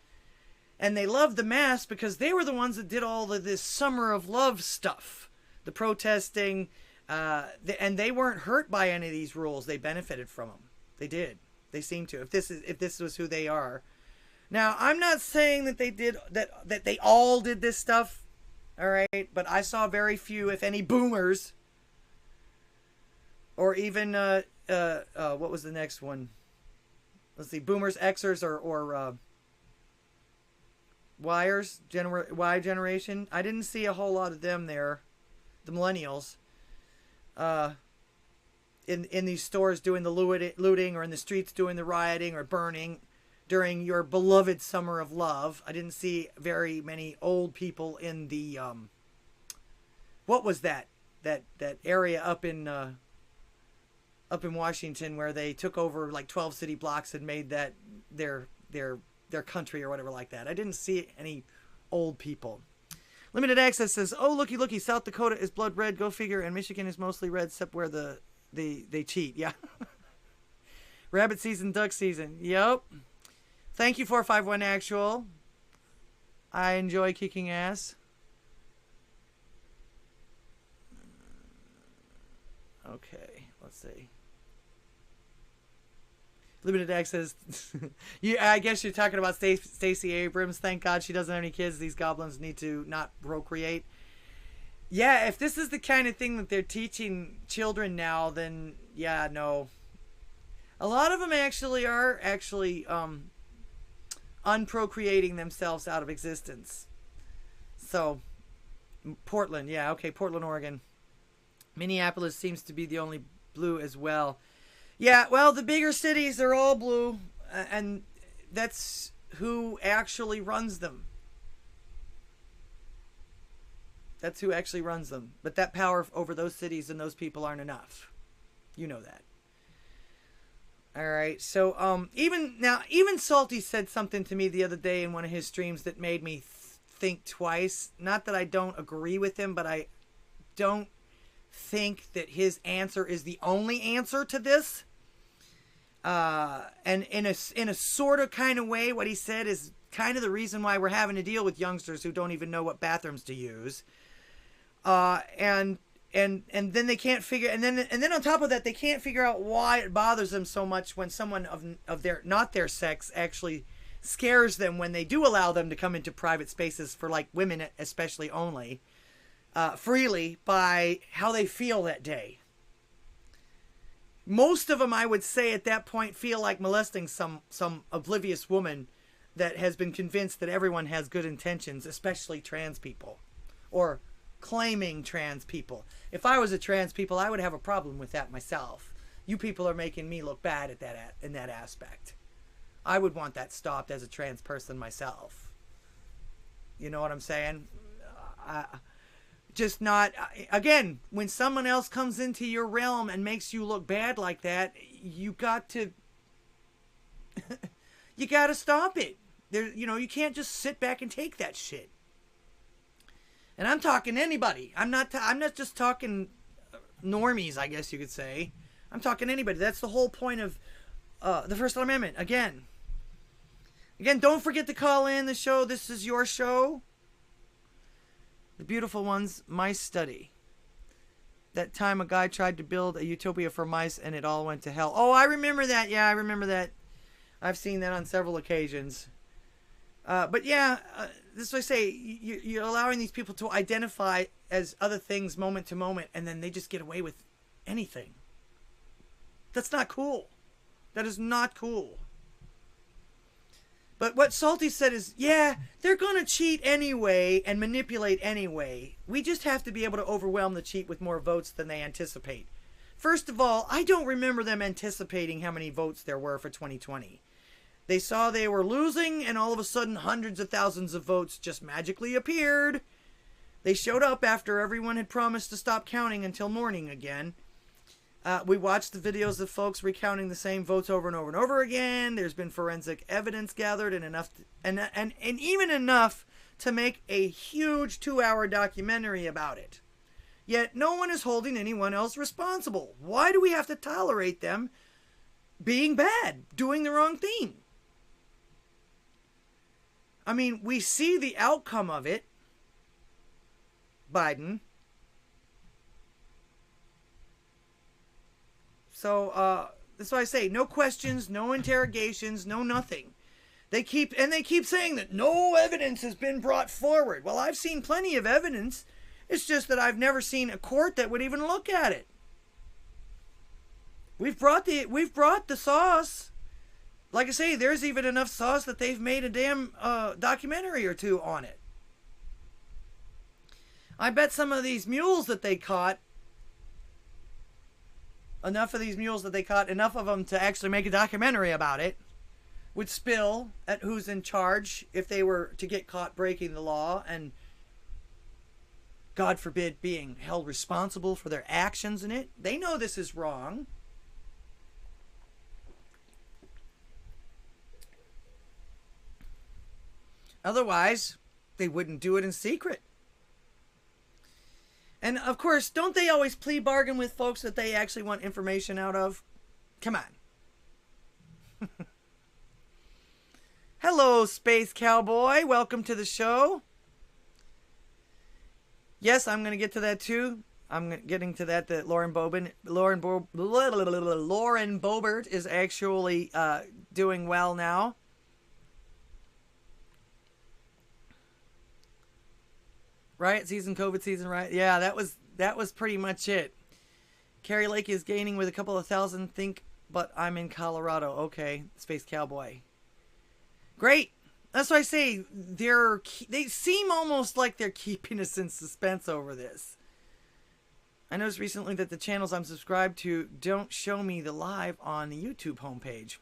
and they loved the mask because they were the ones that did all of this summer of love stuff, the protesting, and they weren't hurt by any of these rules. They benefited from them. They did. They seem to. If this was who they are. Now, I'm not saying that they did that they all did this stuff, all right, but I saw very few, if any, boomers. Or even, what was the next one? Let's see, boomers, Xers, or Yers, Y generation. I didn't see a whole lot of them there. The millennials. In these stores doing the looting, or in the streets doing the rioting or burning during your beloved summer of love. I didn't see very many old people in the, what was that area up in Washington where they took over like 12 city blocks and made that their country or whatever like that. I didn't see any old people. Limited Access says, oh, looky, South Dakota is blood red, go figure, and Michigan is mostly red except where they cheat. Yeah. Rabbit season, duck season. Yep. Thank you, 451 Actual. I enjoy kicking ass. Okay, let's see. Limited Access. I guess you're talking about Stacey Abrams. Thank God she doesn't have any kids. These goblins need to not procreate. Yeah, if this is the kind of thing that they're teaching children now, then yeah, no. A lot of them are unprocreating themselves out of existence. So, Portland, yeah, okay, Portland, Oregon. Minneapolis seems to be the only blue as well. Yeah, well, the bigger cities, they're all blue, and that's who actually runs them. That's who actually runs them. But that power over those cities and those people aren't enough. You know that. All right, so even Salty said something to me the other day in one of his streams that made me think twice. Not that I don't agree with him, but I don't think that his answer is the only answer to this. And in a sort of kind of way, what he said is kind of the reason why we're having to deal with youngsters who don't even know what bathrooms to use. And then they can't figure, and then on top of that, they can't figure out why it bothers them so much when someone of their, not their sex, actually scares them when they do allow them to come into private spaces, for like women especially only, freely, by how they feel that day. Most of them, I would say at that point, feel like molesting some oblivious woman that has been convinced that everyone has good intentions, especially trans people, or claiming trans people. If I was a trans people, I would have a problem with that myself. You people are making me look bad at that in that aspect. I would want that stopped as a trans person myself. You know what I'm saying? Just not, again, when someone else comes into your realm and makes you look bad like that, you got to stop it. You can't just sit back and take that shit. And I'm talking anybody. I'm not just talking normies, I guess you could say. I'm talking anybody. That's the whole point of the First Amendment. Again, don't forget to call in the show. This is your show. The beautiful ones, my study. That time a guy tried to build a utopia for mice and it all went to hell. Oh, I remember that. Yeah, I remember that. I've seen that on several occasions. But yeah, this is what I say. You're allowing these people to identify as other things moment to moment, and then they just get away with anything. That's not cool. That is not cool. But what Salty said is, yeah, they're going to cheat anyway and manipulate anyway. We just have to be able to overwhelm the cheat with more votes than they anticipate. First of all, I don't remember them anticipating how many votes there were for 2020. They saw they were losing, and all of a sudden hundreds of thousands of votes just magically appeared. They showed up after everyone had promised to stop counting until morning again. We watched the videos of folks recounting the same votes over and over and over again. There's been forensic evidence gathered and enough, and even enough to make a huge 2-hour documentary about it. Yet no one is holding anyone else responsible. Why do we have to tolerate them being bad, doing the wrong thing? I mean, we see the outcome of it. Biden. So, that's why I say, no questions, no interrogations, no nothing. They keep saying that no evidence has been brought forward. Well, I've seen plenty of evidence. It's just that I've never seen a court that would even look at it. We've brought the sauce. Like I say, there's even enough sauce that they've made a damn documentary or two on it. I bet some of these mules that they caught, enough of them to actually make a documentary about it, would spill at who's in charge if they were to get caught breaking the law and, God forbid, being held responsible for their actions in it. They know this is wrong. Otherwise, they wouldn't do it in secret. And of course, don't they always plea bargain with folks that they actually want information out of? Come on. Hello, Space Cowboy. Welcome to the show. Yes, I'm going to get to that too. I'm getting to that. That Lauren Boebert is actually doing well now. Right? COVID season, right? Yeah, that was pretty much it. Carrie Lake is gaining with a couple of thousand, but I'm in Colorado. Okay, Space Cowboy. Great. That's why I say they seem almost like they're keeping us in suspense over this. I noticed recently that the channels I'm subscribed to don't show me the live on the YouTube homepage.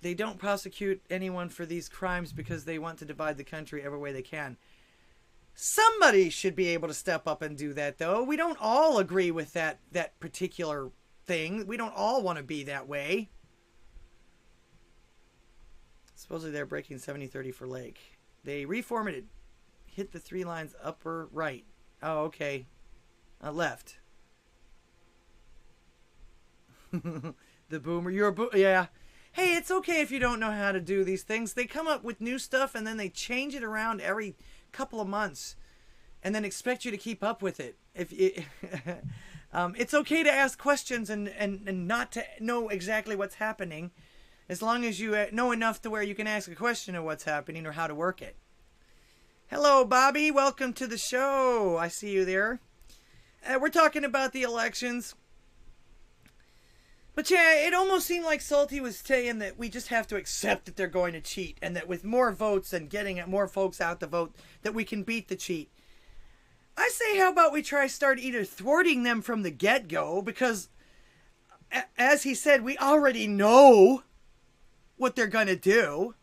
They don't prosecute anyone for these crimes because they want to divide the country every way they can. Somebody should be able to step up and do that, though. We don't all agree with that particular thing. We don't all want to be that way. Supposedly they're breaking 70-30 for Lake. They reformatted. Hit the 3 lines upper right. Oh, okay. Left. The boomer. Yeah. Hey, it's okay if you don't know how to do these things. They come up with new stuff and then they change it around every couple of months and then expect you to keep up with it. It's okay to ask questions and not to know exactly what's happening, as long as you know enough to where you can ask a question of what's happening or how to work it. Hello, Bobby. Welcome to the show. I see you there. We're talking about the elections. But yeah, it almost seemed like Salty was saying that we just have to accept that they're going to cheat, and that with more votes and getting more folks out to vote, that we can beat the cheat. I say, how about we start either thwarting them from the get-go, because, as he said, we already know what they're going to do.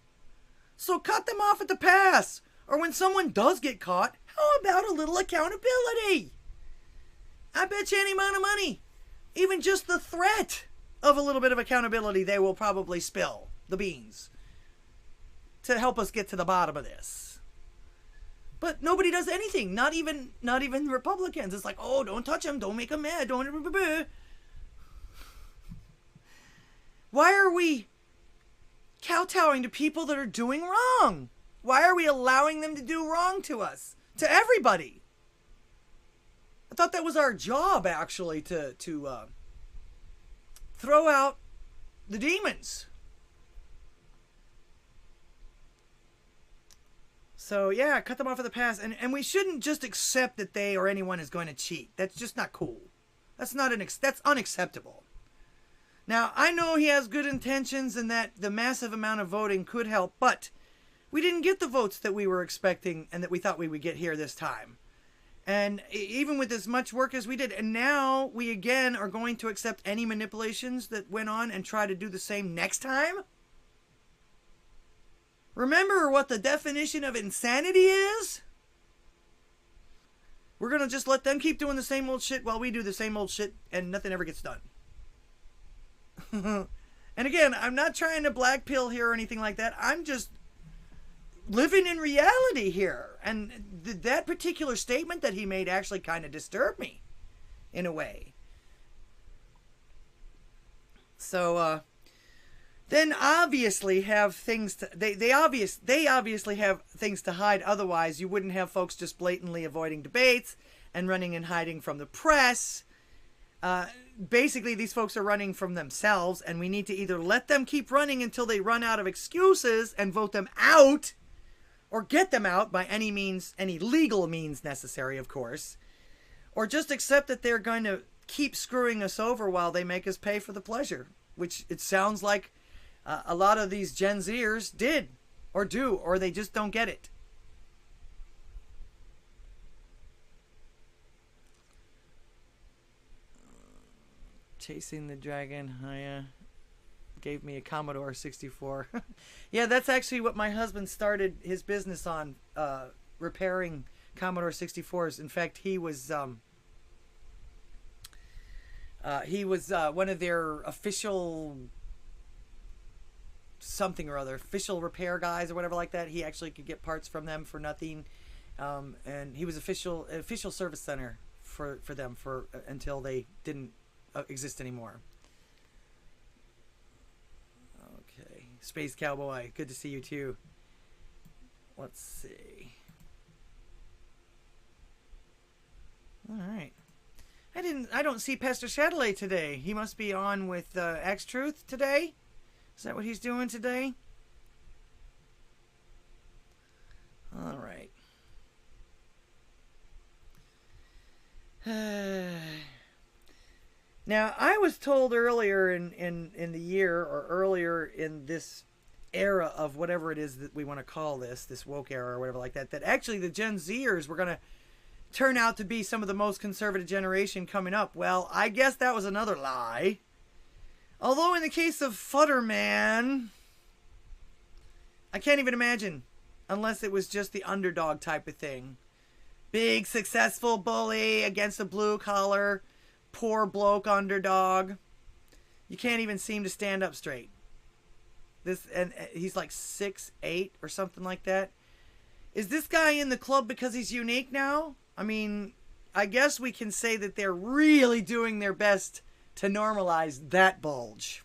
So cut them off at the pass. Or when someone does get caught, how about a little accountability? I bet you any amount of money, even just the threat of a little bit of accountability, they will probably spill the beans to help us get to the bottom of this. But nobody does anything. Not even Republicans. It's like, oh, don't touch them. Don't make them mad. Don't. Why are we kowtowing to people that are doing wrong? Why are we allowing them to do wrong to us? To everybody? I thought that was our job, actually, to throw out the demons. So yeah, cut them off at the pass, and we shouldn't just accept that they or anyone is going to cheat. That's just not cool. That's unacceptable. Now, I know he has good intentions and that the massive amount of voting could help, but we didn't get the votes that we were expecting and that we thought we would get here this time. And even with as much work as we did, and now we again are going to accept any manipulations that went on and try to do the same next time? Remember what the definition of insanity is? We're going to just let them keep doing the same old shit while we do the same old shit and nothing ever gets done. And again, I'm not trying to black pill here or anything like that. I'm just living in reality here. And that particular statement that he made actually kind of disturbed me in a way. So, then obviously have things to, they obviously have things to hide. Otherwise, you wouldn't have folks just blatantly avoiding debates and running and hiding from the press. Basically, these folks are running from themselves, and we need to either let them keep running until they run out of excuses and vote them out, or get them out by any means, any legal means necessary, of course, or just accept that they're going to keep screwing us over while they make us pay for the pleasure, which it sounds like a lot of these Gen Zers did, or do, or they just don't get it. Chasing the Dragon, gave me a Commodore 64. Yeah, that's actually what my husband started his business on, repairing Commodore 64s. In fact, he was one of their official something or other, official repair guys or whatever like that. He actually could get parts from them for nothing, and he was official service center for them until they didn't exist anymore. Okay, Space Cowboy, good to see you too. Let's see. All right. I don't see Pastor Chatelet today. He must be on with Axe Truth today. Is that what he's doing today? All right. Now, I was told earlier in the year, or earlier in this era of whatever it is that we want to call this woke era or whatever like that, that actually the Gen Zers were going to turn out to be some of the most conservative generation coming up. Well, I guess that was another lie. Although in the case of Futterman, I can't even imagine, unless it was just the underdog type of thing. Big successful bully against a blue collar, poor bloke underdog. You can't even seem to stand up straight. And he's like 6'8" or something like that. Is this guy in the club because he's unique now? I mean, I guess we can say that they're really doing their best to normalize that bulge.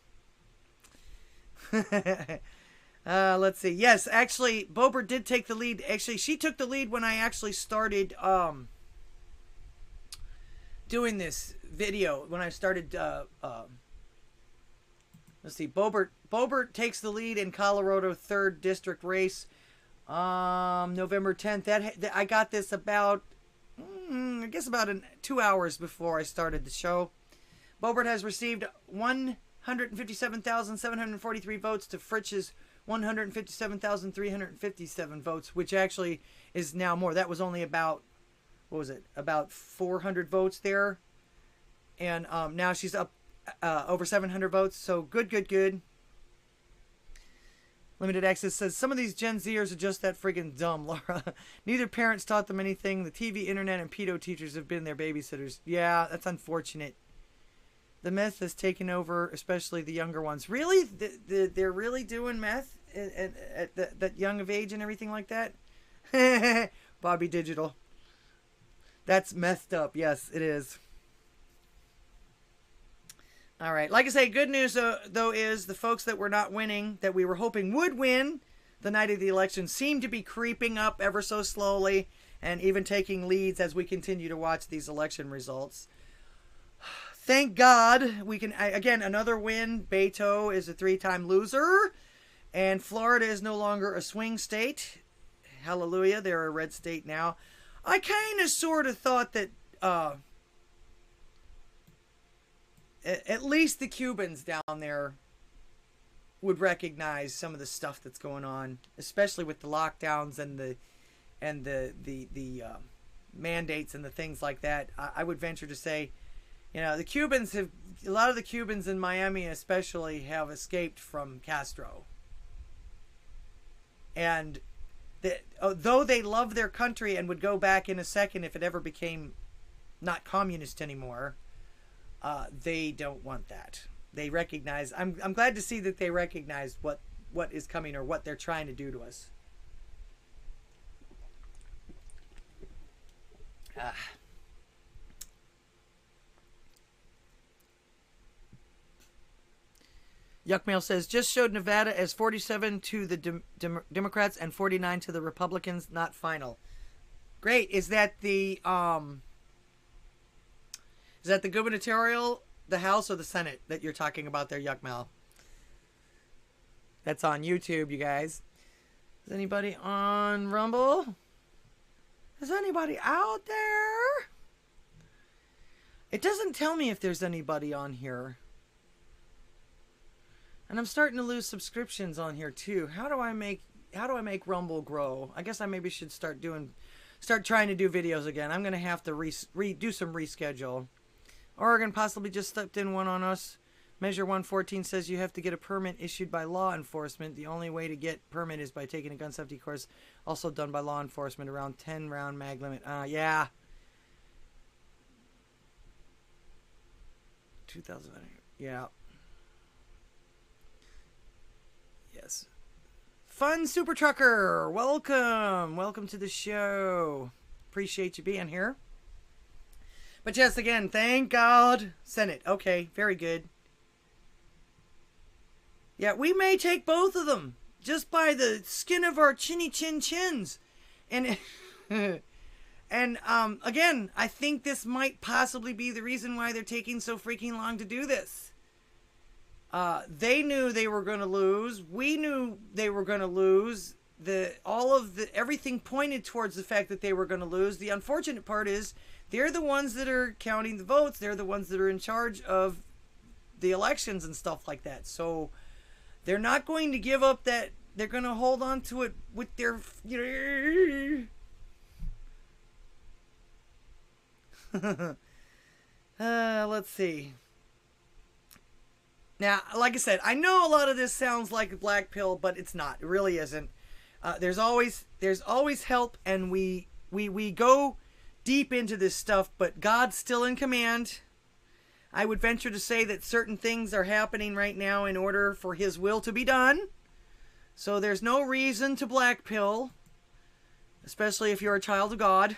Let's see. Yes, actually, Boebert did take the lead. Actually, she took the lead when I actually started doing this video. When I started, let's see, Boebert takes the lead in Colorado 3rd District race, November 10th. I got this about, I guess about 2 hours before I started the show. Boebert has received 157,743 votes to Fritz's 157,357 votes, which actually is now more. That was only about, what was it, about 400 votes there. And now she's up over 700 votes. So good. Limited Access says, some of these Gen Zers are just that friggin' dumb, Laura. Neither parents taught them anything. The TV, internet, and pedo teachers have been their babysitters. Yeah, that's unfortunate. The meth has taken over, especially the younger ones. Really? They're really doing meth at that young of age and everything like that? Bobby Digital. That's messed up. Yes, it is. All right. Like I say, good news, though, is the folks that were not winning, that we were hoping would win the night of the election, seem to be creeping up ever so slowly and even taking leads as we continue to watch these election results. Thank God we can, again, another win. Beto is a 3-time loser, and Florida is no longer a swing state. Hallelujah, they're a red state now. I kind of sort of thought that at least the Cubans down there would recognize some of the stuff that's going on, especially with the lockdowns and the mandates and the things like that. I would venture to say, you know, the Cubans have, a lot of the Cubans in Miami especially have escaped from Castro. And though they love their country and would go back in a second if it ever became not communist anymore, they don't want that. They recognize, I'm glad to see that they recognize what is coming or what they're trying to do to us. Yuckmail says, just showed Nevada as 47 to the Democrats and 49 to the Republicans, not final. Great. Is that the gubernatorial, the House, or the Senate that you're talking about there, Yuckmail? That's on YouTube, you guys. Is anybody on Rumble? Is anybody out there? It doesn't tell me if there's anybody on here. And I'm starting to lose subscriptions on here too. How do I make Rumble grow? I guess I maybe should start trying to do videos again. I'm gonna have to do some reschedule. Oregon possibly just stepped in one on us. Measure 114 says you have to get a permit issued by law enforcement. The only way to get permit is by taking a gun safety course, also done by law enforcement. Around 10 round mag limit. Yeah. 2000. Yeah. Yes. Fun Super Trucker, welcome to the show. Appreciate you being here. But yes, again, thank God. Senate, okay, very good. Yeah, we may take both of them just by the skin of our chinny chin chins. And and again, I think this might possibly be the reason why they're taking so freaking long to do this. They knew they were going to lose. We knew they were going to lose. Everything pointed towards the fact that they were going to lose. The unfortunate part is they're the ones that are counting the votes. They're the ones that are in charge of the elections and stuff like that. So they're not going to give up that. They're going to hold on to it with their, let's see. Now, like I said, I know a lot of this sounds like a black pill, but it's not. It really isn't. There's always help, and we go deep into this stuff, but God's still in command. I would venture to say that certain things are happening right now in order for His will to be done. So there's no reason to black pill, especially if you're a child of God.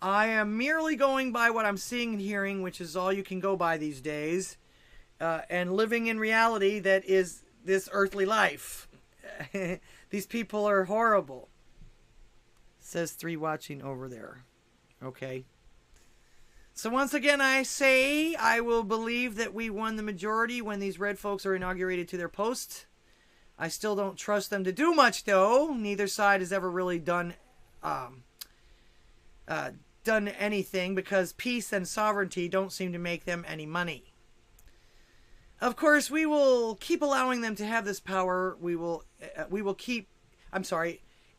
I am merely going by what I'm seeing and hearing, which is all you can go by these days. And living in reality that is this earthly life. These people are horrible. Says 3 watching over there. Okay. So once again, I say I will believe that we won the majority when these red folks are inaugurated to their posts. I still don't trust them to do much, though. Neither side has ever really done anything, because peace and sovereignty don't seem to make them any money. Of course, we will keep allowing them to have this power.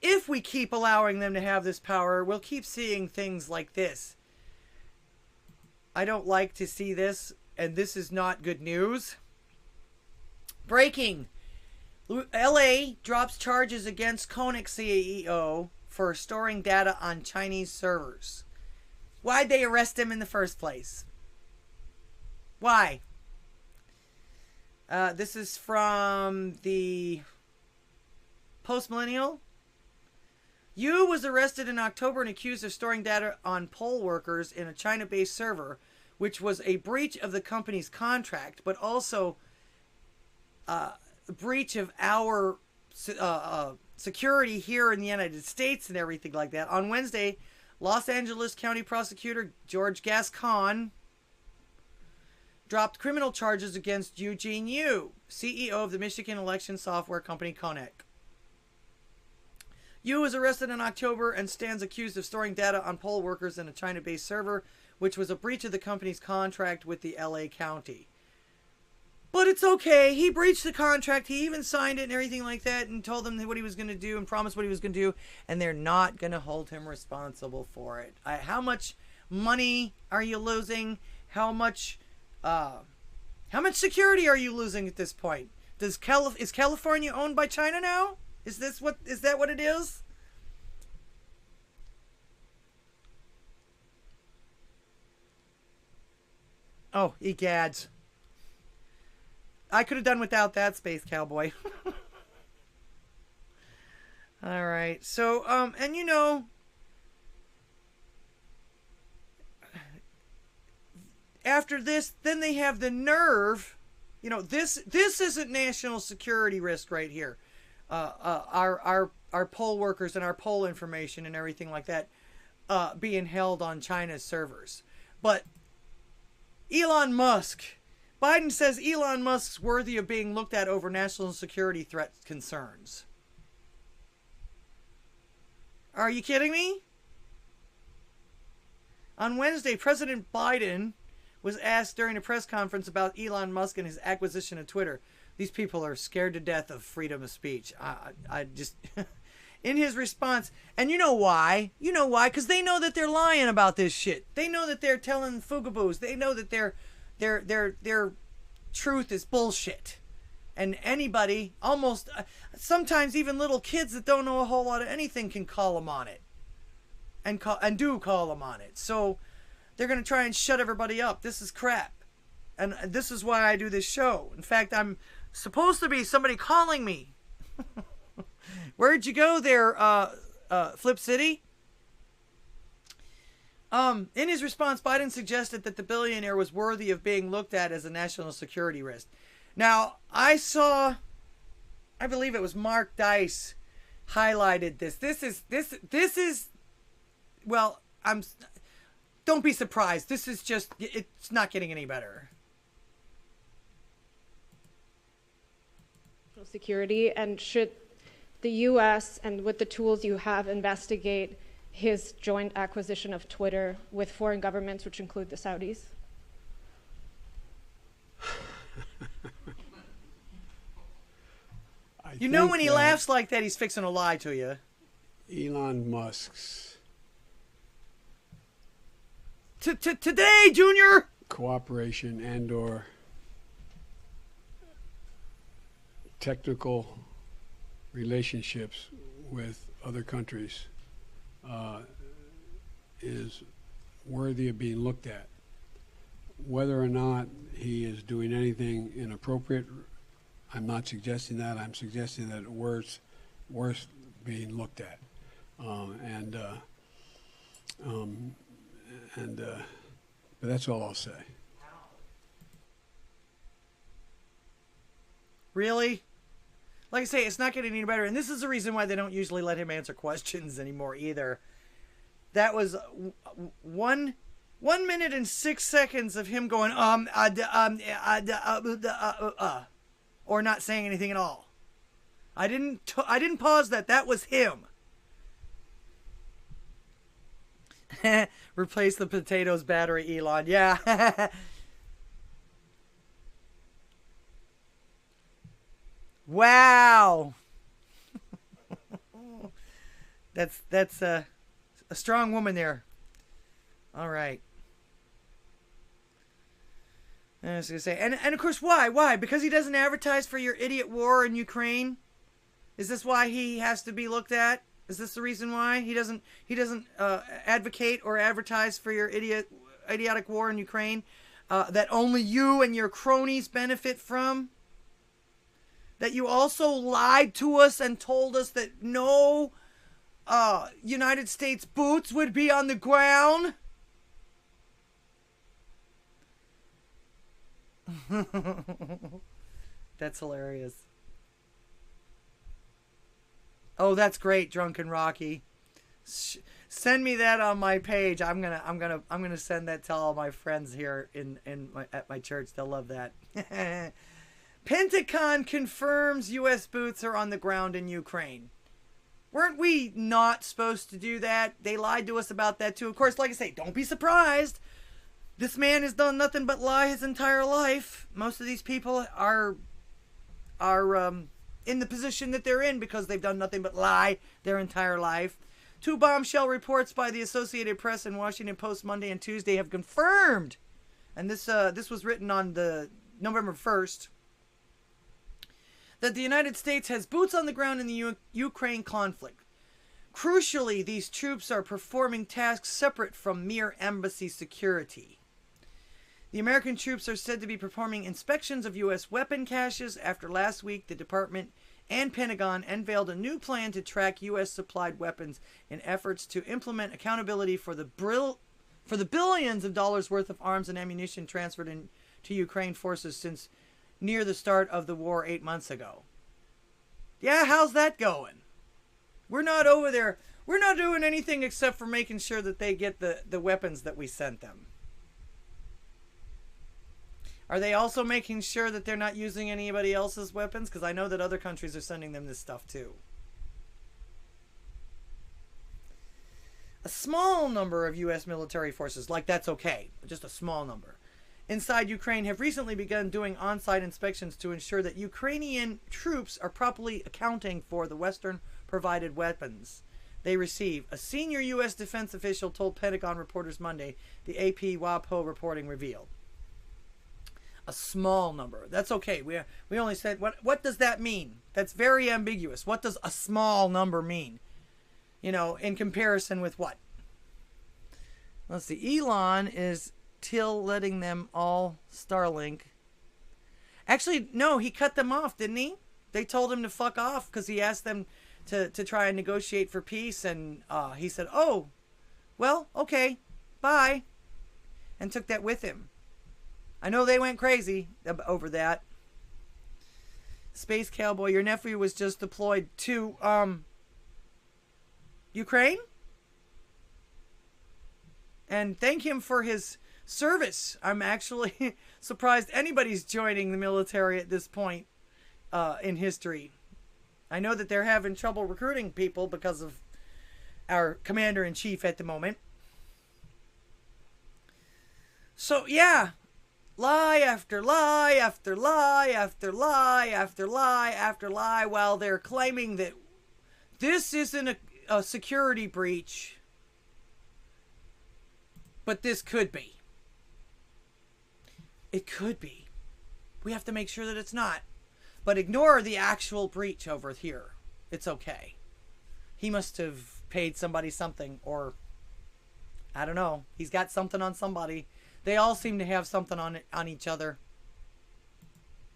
If we keep allowing them to have this power, we'll keep seeing things like this. I don't like to see this, and this is not good news. Breaking. LA drops charges against Koenig CEO for storing data on Chinese servers. Why'd they arrest him in the first place? Why? This is from the Post-Millennial. Yu was arrested in October and accused of storing data on poll workers in a China-based server, which was a breach of the company's contract, but also a breach of our security here in the United States and everything like that. On Wednesday, Los Angeles County Prosecutor George Gascon dropped criminal charges against Eugene Yu, CEO of the Michigan election software company Koenig. Yu was arrested in October and stands accused of storing data on poll workers in a China-based server, which was a breach of the company's contract with the LA County. But it's okay. He breached the contract. He even signed it and everything like that and told them what he was going to do and promised what he was going to do, and they're not going to hold him responsible for it. How much money are you losing? How much security are you losing at this point? Is California owned by China now? Is that what it is? Oh, egads. I could have done without that, Space Cowboy. All right. So, and you know, after this, then they have the nerve. You know, this isn't national security risk right here. Our poll workers and our poll information and everything like that being held on China's servers. But Elon Musk, Biden says Elon Musk's worthy of being looked at over national security threat concerns. Are you kidding me? On Wednesday, President Biden was asked during a press conference about Elon Musk and his acquisition of Twitter. These people are scared to death of freedom of speech. I just... In his response, and you know why? You know why? Because they know that they're lying about this shit. They know that they're telling fugaboos. They know that their truth is bullshit. And anybody, almost, sometimes even little kids that don't know a whole lot of anything can call them on it. And do call them on it. So they're going to try and shut everybody up. This is crap. And this is why I do this show. In fact, I'm supposed to be somebody calling me. Where'd you go there, Flip City? In his response, Biden suggested that the billionaire was worthy of being looked at as a national security risk. Now, I believe it was Mark Dice highlighted this. This is, well, don't be surprised. This is just, it's not getting any better. Security, and should the U.S. and with the tools you have investigate his joint acquisition of Twitter with foreign governments, which include the Saudis? You know when he laughs like that, he's fixing to lie to you. Elon Musk's today, Junior! cooperation and or technical relationships with other countries is worthy of being looked at. Whether or not he is doing anything inappropriate, I'm not suggesting that. I'm suggesting that it's worth being looked at. But that's all I'll say. Really? Like I say, it's not getting any better. And this is the reason why they don't usually let him answer questions anymore either. That was 1 minute and 6 seconds of him going, or not saying anything at all. I didn't pause that. That was him. Replace the potatoes battery, Elon. Yeah. Wow. That's a strong woman there. All right. I was gonna say, and of course, why? Because he doesn't advertise for your idiot war in Ukraine? Is this why he has to be looked at? Is this the reason why he doesn't advocate or advertise for your idiotic war in Ukraine that only you and your cronies benefit from? That you also lied to us and told us that no United States boots would be on the ground? That's hilarious. Oh, that's great, Drunken Rocky. Send me that on my page. I'm gonna send that to all my friends here at my church. They'll love that. Pentagon confirms U.S. boots are on the ground in Ukraine. Weren't we not supposed to do that? They lied to us about that too. Of course, like I say, don't be surprised. This man has done nothing but lie his entire life. Most of these people are in the position that they're in because they've done nothing but lie their entire life. 2 bombshell reports by the Associated Press and Washington Post Monday and Tuesday have confirmed, and this was written on the November 1st, that the United States has boots on the ground in the Ukraine conflict. Crucially, these troops are performing tasks separate from mere embassy security. The American troops are said to be performing inspections of U.S. weapon caches after last week the Department and Pentagon unveiled a new plan to track U.S. supplied weapons in efforts to implement accountability for the billions of dollars worth of arms and ammunition transferred to Ukraine forces since near the start of the war 8 months ago. Yeah, how's that going? We're not over there. We're not doing anything except for making sure that they get the weapons that we sent them. Are they also making sure that they're not using anybody else's weapons? Because I know that other countries are sending them this stuff too. A small number of U.S. military forces, like that's okay, but just a small number, inside Ukraine have recently begun doing on-site inspections to ensure that Ukrainian troops are properly accounting for the Western-provided weapons they receive. A senior U.S. defense official told Pentagon reporters Monday, the AP-WAPO reporting revealed. A small number. That's okay. We only said, what does that mean? That's very ambiguous. What does a small number mean? You know, in comparison with what? Let's see. Elon is still letting them all Starlink. Actually, no, he cut them off, didn't he? They told him to fuck off because he asked them to try and negotiate for peace. And he said, oh, well, okay, bye. And took that with him. I know they went crazy over that. Space Cowboy, your nephew was just deployed to Ukraine? And thank him for his service. I'm actually surprised anybody's joining the military at this point in history. I know that they're having trouble recruiting people because of our commander-in-chief at the moment. So, yeah. Lie after lie after lie after lie after lie after lie while they're claiming that this isn't a security breach, but this could be. It could be. We have to make sure that it's not. But ignore the actual breach over here. It's okay. He must have paid somebody something, or I don't know. He's got something on somebody. They all seem to have something on each other.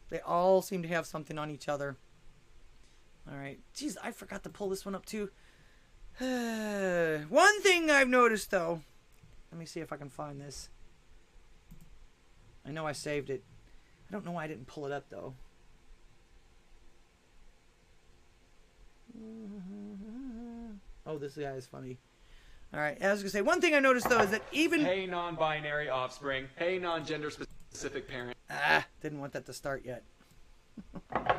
They all seem to have something on each other. All right. Jeez, I forgot to pull this one up too. One thing I've noticed though. Let me see if I can find this. I know I saved it. I don't know why I didn't pull it up though. Oh, this guy is funny. All right, I was going to say, one thing I noticed, though, is that even... Hey, non-binary offspring. Hey, non-gender specific parent. Didn't want that to start yet. All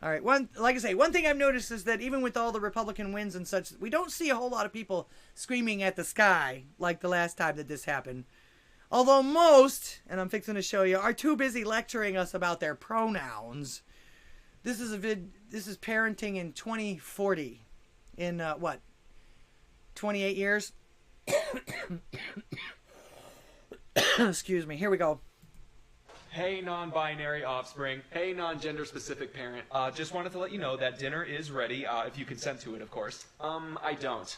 right, like I say, one thing I've noticed is that even with all the Republican wins and such, we don't see a whole lot of people screaming at the sky like the last time that this happened. Although most, and I'm fixing to show you, are too busy lecturing us about their pronouns. This is parenting in 2040. In, what? 28 years. Excuse me. Here we go. Hey, non-binary offspring. Hey, non-gender specific parent. Just wanted to let you know that dinner is ready, if you consent to it, of course. I don't.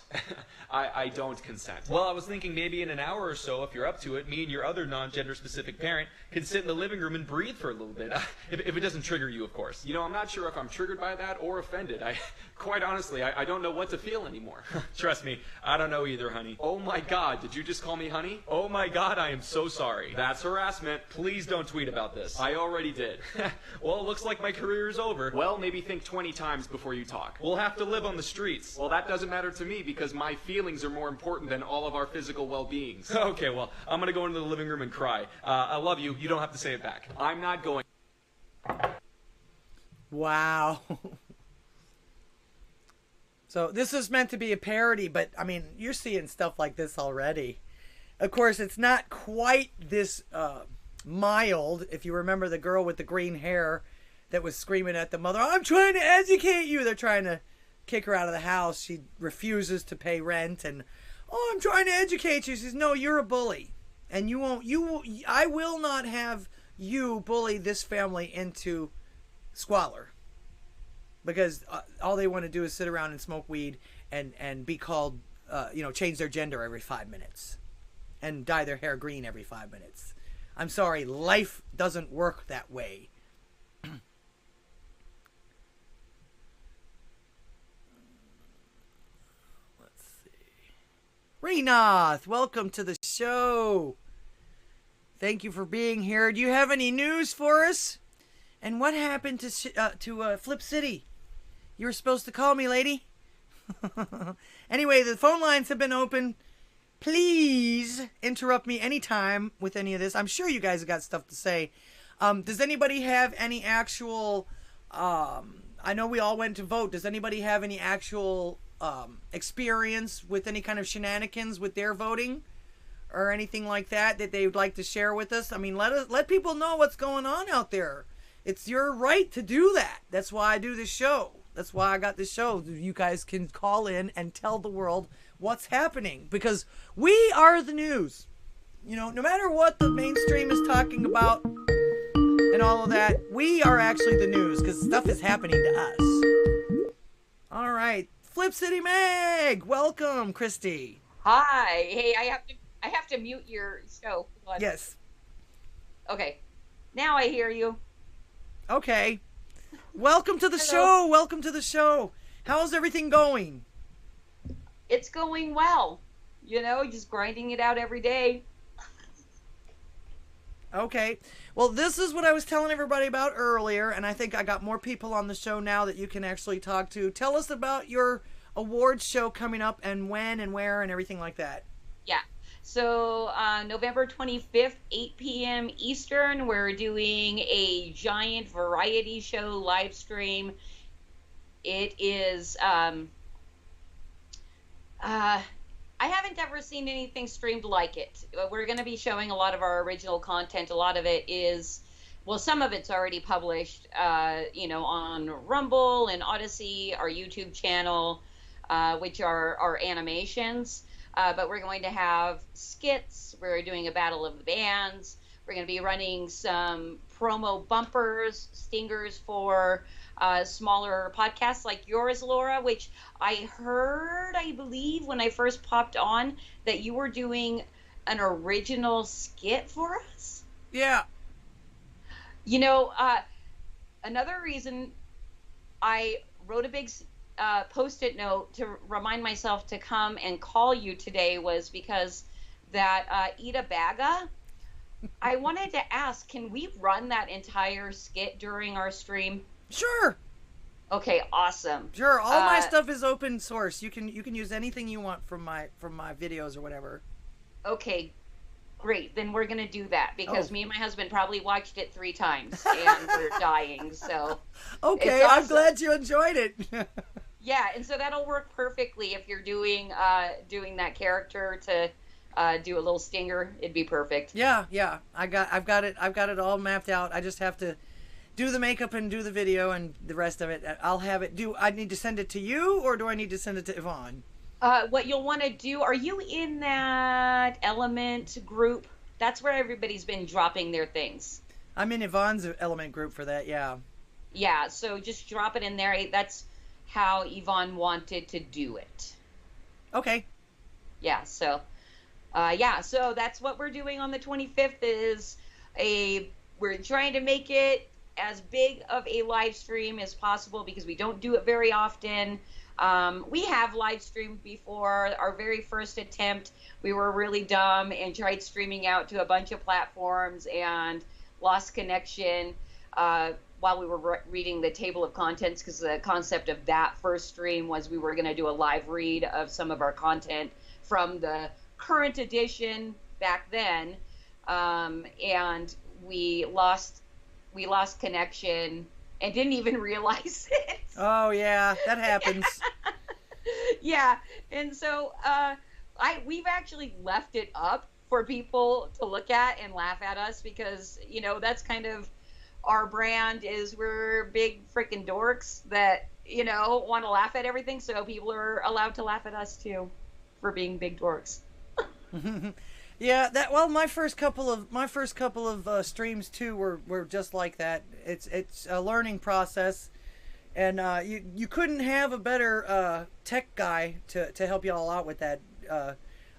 I don't consent. Well, I was thinking maybe in an hour or so, if you're up to it, me and your other non-gender specific parent can sit in the living room and breathe for a little bit. If it doesn't trigger you, of course. You know, I'm not sure if I'm triggered by that or offended. Quite honestly, I don't know what to feel anymore. Trust me, I don't know either, honey. Oh my God, did you just call me honey? Oh my God, I am so sorry. That's harassment. Please don't tweet about this. I already did. Well, it looks like my career is over. Well, maybe think 20 times before you talk. We'll have to live on the streets. Well, that doesn't matter to me because my feelings are more important than all of our physical well-beings. Okay, well, I'm gonna go into the living room and cry. I love you. You don't have to say it back. I'm not going. Wow. So this is meant to be a parody, but I mean, you're seeing stuff like this already. Of course, it's not quite this mild. If you remember the girl with the green hair that was screaming at the mother, I'm trying to educate you. They're trying to kick her out of the house. She refuses to pay rent and, oh, I'm trying to educate you. She says, no, you're a bully. And I will not have you bully this family into squalor. Because all they want to do is sit around and smoke weed and be called, change their gender every 5 minutes. And dye their hair green every 5 minutes. I'm sorry, life doesn't work that way. Let's see. Renath, welcome to the show. Thank you for being here. Do you have any news for us? And what happened to Flip City? You were supposed to call me, lady. Anyway, the phone lines have been open. Please interrupt me anytime with any of this. I'm sure you guys have got stuff to say. Does anybody have any actual... I know we all went to vote. Does anybody have any actual experience with any kind of shenanigans with their voting? Or anything like that they would like to share with us? I mean, let people know what's going on out there. It's your right to do that. That's why I do this show. That's why I got this show. You guys can call in and tell the world what's happening, because we are the news. No matter what the mainstream is talking about and all of that, we are actually the news, because stuff is happening to us. All right, Flip City Meg, welcome, Christy. Hi. Hey, I have to mute your show. Yes. Okay. Now I hear you. Okay. Welcome to the Hello. show. Welcome to the show. How's everything going? It's going well. Just grinding it out every day. Okay. Well, this is what I was telling everybody about earlier, and I think I got more people on the show now that you can actually talk to. Tell us about your awards show coming up and when and where and everything like that. Yeah. So November 25th, 8 p.m. Eastern, we're doing a giant variety show live stream. It is, I haven't ever seen anything streamed like it. We're going to be showing a lot of our original content. A lot of it is, well, some of it's already published, on Rumble and Odysee, our YouTube channel, which are our animations. But we're going to have skits. We're doing a battle of the bands. We're going to be running some promo bumpers, stingers for smaller podcasts like yours, Laura, which I believe, when I first popped on, that you were doing an original skit for us. Yeah. Another reason I wrote a big Post-it note to remind myself to come and call you today was because that Ida Baga, I wanted to ask, can we run that entire skit during our stream? Sure. Okay, awesome. Sure. All my stuff is open source. You can use anything you want from my videos or whatever. Okay, great. Then we're gonna do that because me and my husband probably watched it 3 times and we're dying. So okay, awesome. I'm glad you enjoyed it. Yeah, and so that'll work perfectly if you're doing that character to do a little stinger. It'd be perfect. Yeah. I've got it all mapped out. I just have to do the makeup and do the video and the rest of it. I'll have it. Do I need to send it to you or do I need to send it to Yvonne? What you'll want to do, are you in that Element group? That's where everybody's been dropping their things. I'm in Yvonne's Element group for that, yeah. Yeah, so just drop it in there. That's how Yvonne wanted to do it. Okay. Yeah, so that's what we're doing on the 25th is we're trying to make it as big of a live stream as possible because we don't do it very often. We have live streamed before. Our very first attempt, we were really dumb and tried streaming out to a bunch of platforms and lost connection while we were reading the table of contents, because the concept of that first stream was we were going to do a live read of some of our content from the current edition back then, and we lost connection and didn't even realize it. Oh yeah, that happens. Yeah, and so we've actually left it up for people to look at and laugh at us because that's kind of our brand, is we're big freaking dorks that want to laugh at everything, so people are allowed to laugh at us too for being big dorks. Yeah, my first couple of streams too were just like that. It's a learning process, and you couldn't have a better tech guy to help you all out with that.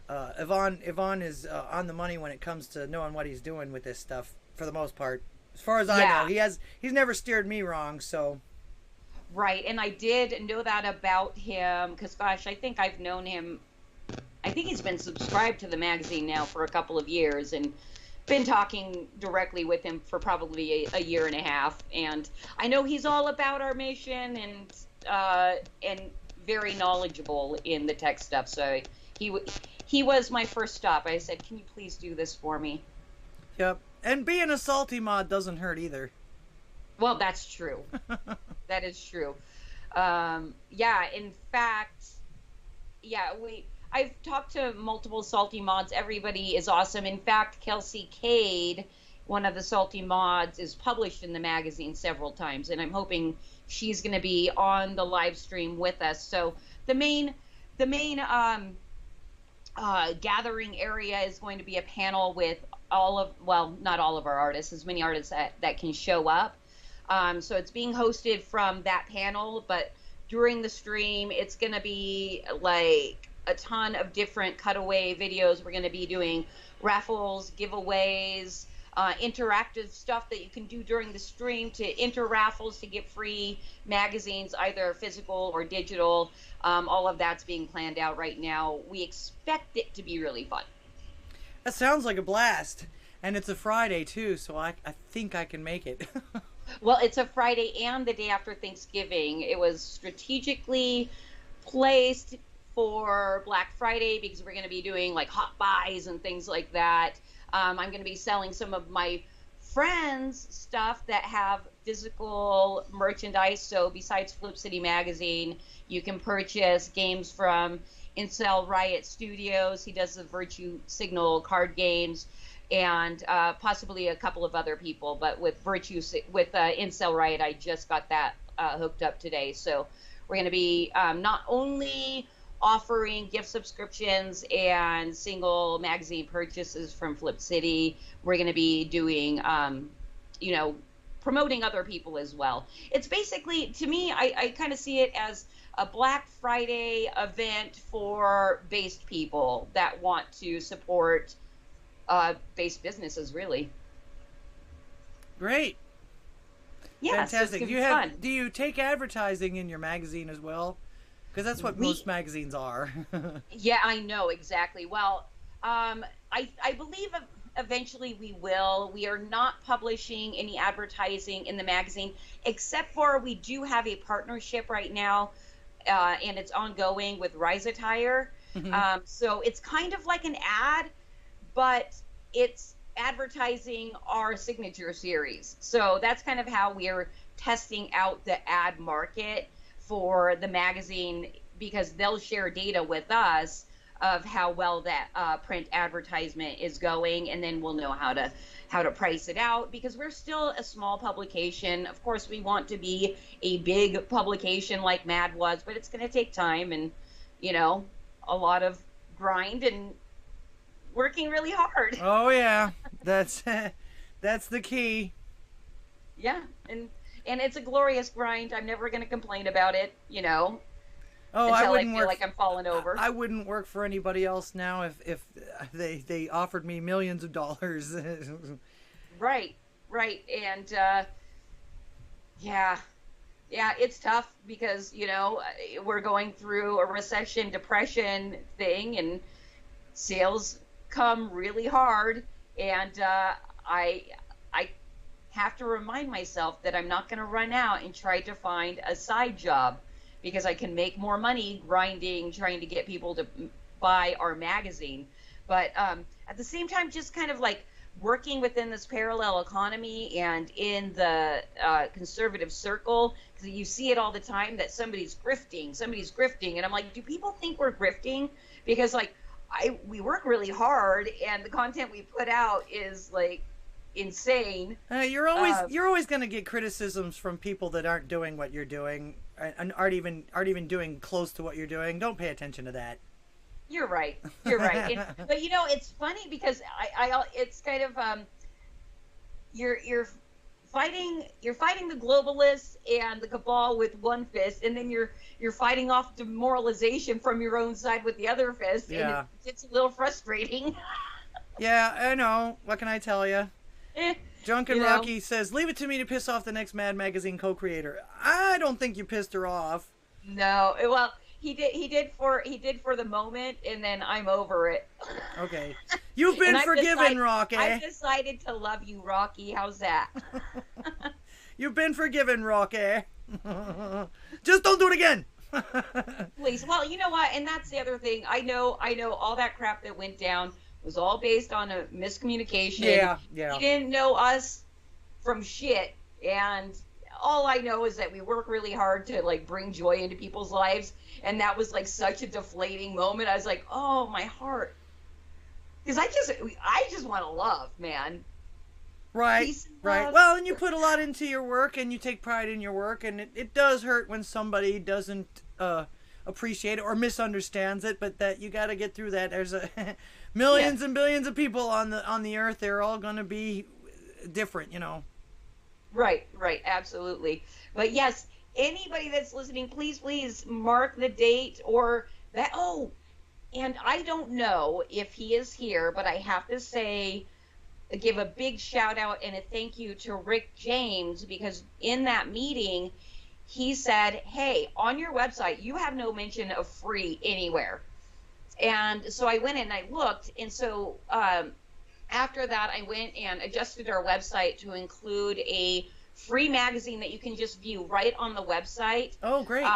Yvonne is on the money when it comes to knowing what he's doing with this stuff for the most part. As far as I know, he's never steered me wrong. So. Right, and I did know that about him because, gosh, I think I've known him. I think he's been subscribed to the magazine now for a couple of years and been talking directly with him for probably a year and a half. And I know he's all about our mission and very knowledgeable in the tech stuff. So he was my first stop. I said, "Can you please do this for me?" Yep, and being a salty mod doesn't hurt either. Well, that's true. That is true. Yeah, in fact, I've talked to multiple salty mods. Everybody is awesome. In fact, Kelsey Cade, one of the salty mods, is published in the magazine several times, and I'm hoping she's going to be on the live stream with us. So the main gathering area is going to be a panel with not all of our artists, as many artists that can show up. So it's being hosted from that panel, but during the stream, it's going to be like a ton of different cutaway videos. We're going to be doing raffles, giveaways, interactive stuff that you can do during the stream to enter raffles to get free magazines, either physical or digital. All of that's being planned out right now. We expect it to be really fun. That sounds like a blast. And it's a Friday, too, so I think I can make it. Well, it's a Friday and the day after Thanksgiving. It was strategically placed for Black Friday because we're going to be doing like hot buys and things like that. I'm going to be selling some of my friends' stuff that have physical merchandise. So besides Flip City Magazine, you can purchase games from Riot Studios. He does the Virtue Signal card games. And possibly a couple of other people, but with Incel Riot, I just got that hooked up today. So we're going to be not only offering gift subscriptions and single magazine purchases from Flip City, we're going to be doing, promoting other people as well. It's basically, to me, I kind of see it as a Black Friday event for based people that want to support based businesses, really. Great. Yeah, fantastic. So Do you take advertising in your magazine as well? Because that's what most magazines are. Yeah, I know exactly. Well, I believe eventually we will. We are not publishing any advertising in the magazine, except for we do have a partnership right now, and it's ongoing with Rise Attire. So it's kind of like an ad, but it's advertising our signature series. So that's kind of how we're testing out the ad market for the magazine, because they'll share data with us of how well that print advertisement is going, and then we'll know how to price it out, because we're still a small publication. Of course, we want to be a big publication like Mad was, but it's going to take time and, a lot of grind and working really hard. Oh yeah, that's the key. Yeah, and it's a glorious grind. I'm never going to complain about it, Oh, until I feel like I'm falling over. I wouldn't work for anybody else now if they offered me millions of dollars. Right, and yeah, it's tough because we're going through a recession, depression thing, and sales come really hard, and I have to remind myself that I'm not going to run out and try to find a side job, because I can make more money grinding, trying to get people to buy our magazine. But at the same time, just kind of like working within this parallel economy and in the conservative circle, because you see it all the time that somebody's grifting, and I'm like, do people think we're grifting? Because we work really hard, and the content we put out is like insane. You're always going to get criticisms from people that aren't doing what you're doing and aren't even doing close to what you're doing. Don't pay attention to that. You're right. You're right. But you know, it's funny because it's kind of you're fighting the globalists and the cabal with one fist, and then you're fighting off demoralization from your own side with the other fist. Yeah. And it's a little frustrating. Yeah, I know. What can I tell you? Drunken You know? Rocky says, "Leave it to me to piss off the next Mad Magazine co-creator." I don't think you pissed her off. No, well, he did for the moment, and then I'm over it. Okay. You've been And I've forgiven, Rocky. I've decided to love you, Rocky. How's that? You've been forgiven, Rocky. Just don't do it again. Please. Well, you know what? And that's the other thing. I know all that crap that went down was all based on a miscommunication. Yeah. He didn't know us from shit, and all I know is that we work really hard to like bring joy into people's lives, and that was like such a deflating moment. I was like, oh, my heart, because I just want to love, man. Right, Peace and right. love. Well, and you put a lot into your work, and you take pride in your work, and it does hurt when somebody doesn't appreciate it or misunderstands it. But that you got to get through that. There's millions and billions of people on the earth. They're all going to be different, you know. Right, absolutely. But yes, anybody that's listening, please mark the date or that. Oh, and I don't know if he is here, but I have to say, give a big shout out and a thank you to Rick James, because in that meeting, he said, hey, on your website, you have no mention of free anywhere. And so I went and I looked, and so after that, I went and adjusted our website to include a free magazine that you can just view right on the website. Oh, great.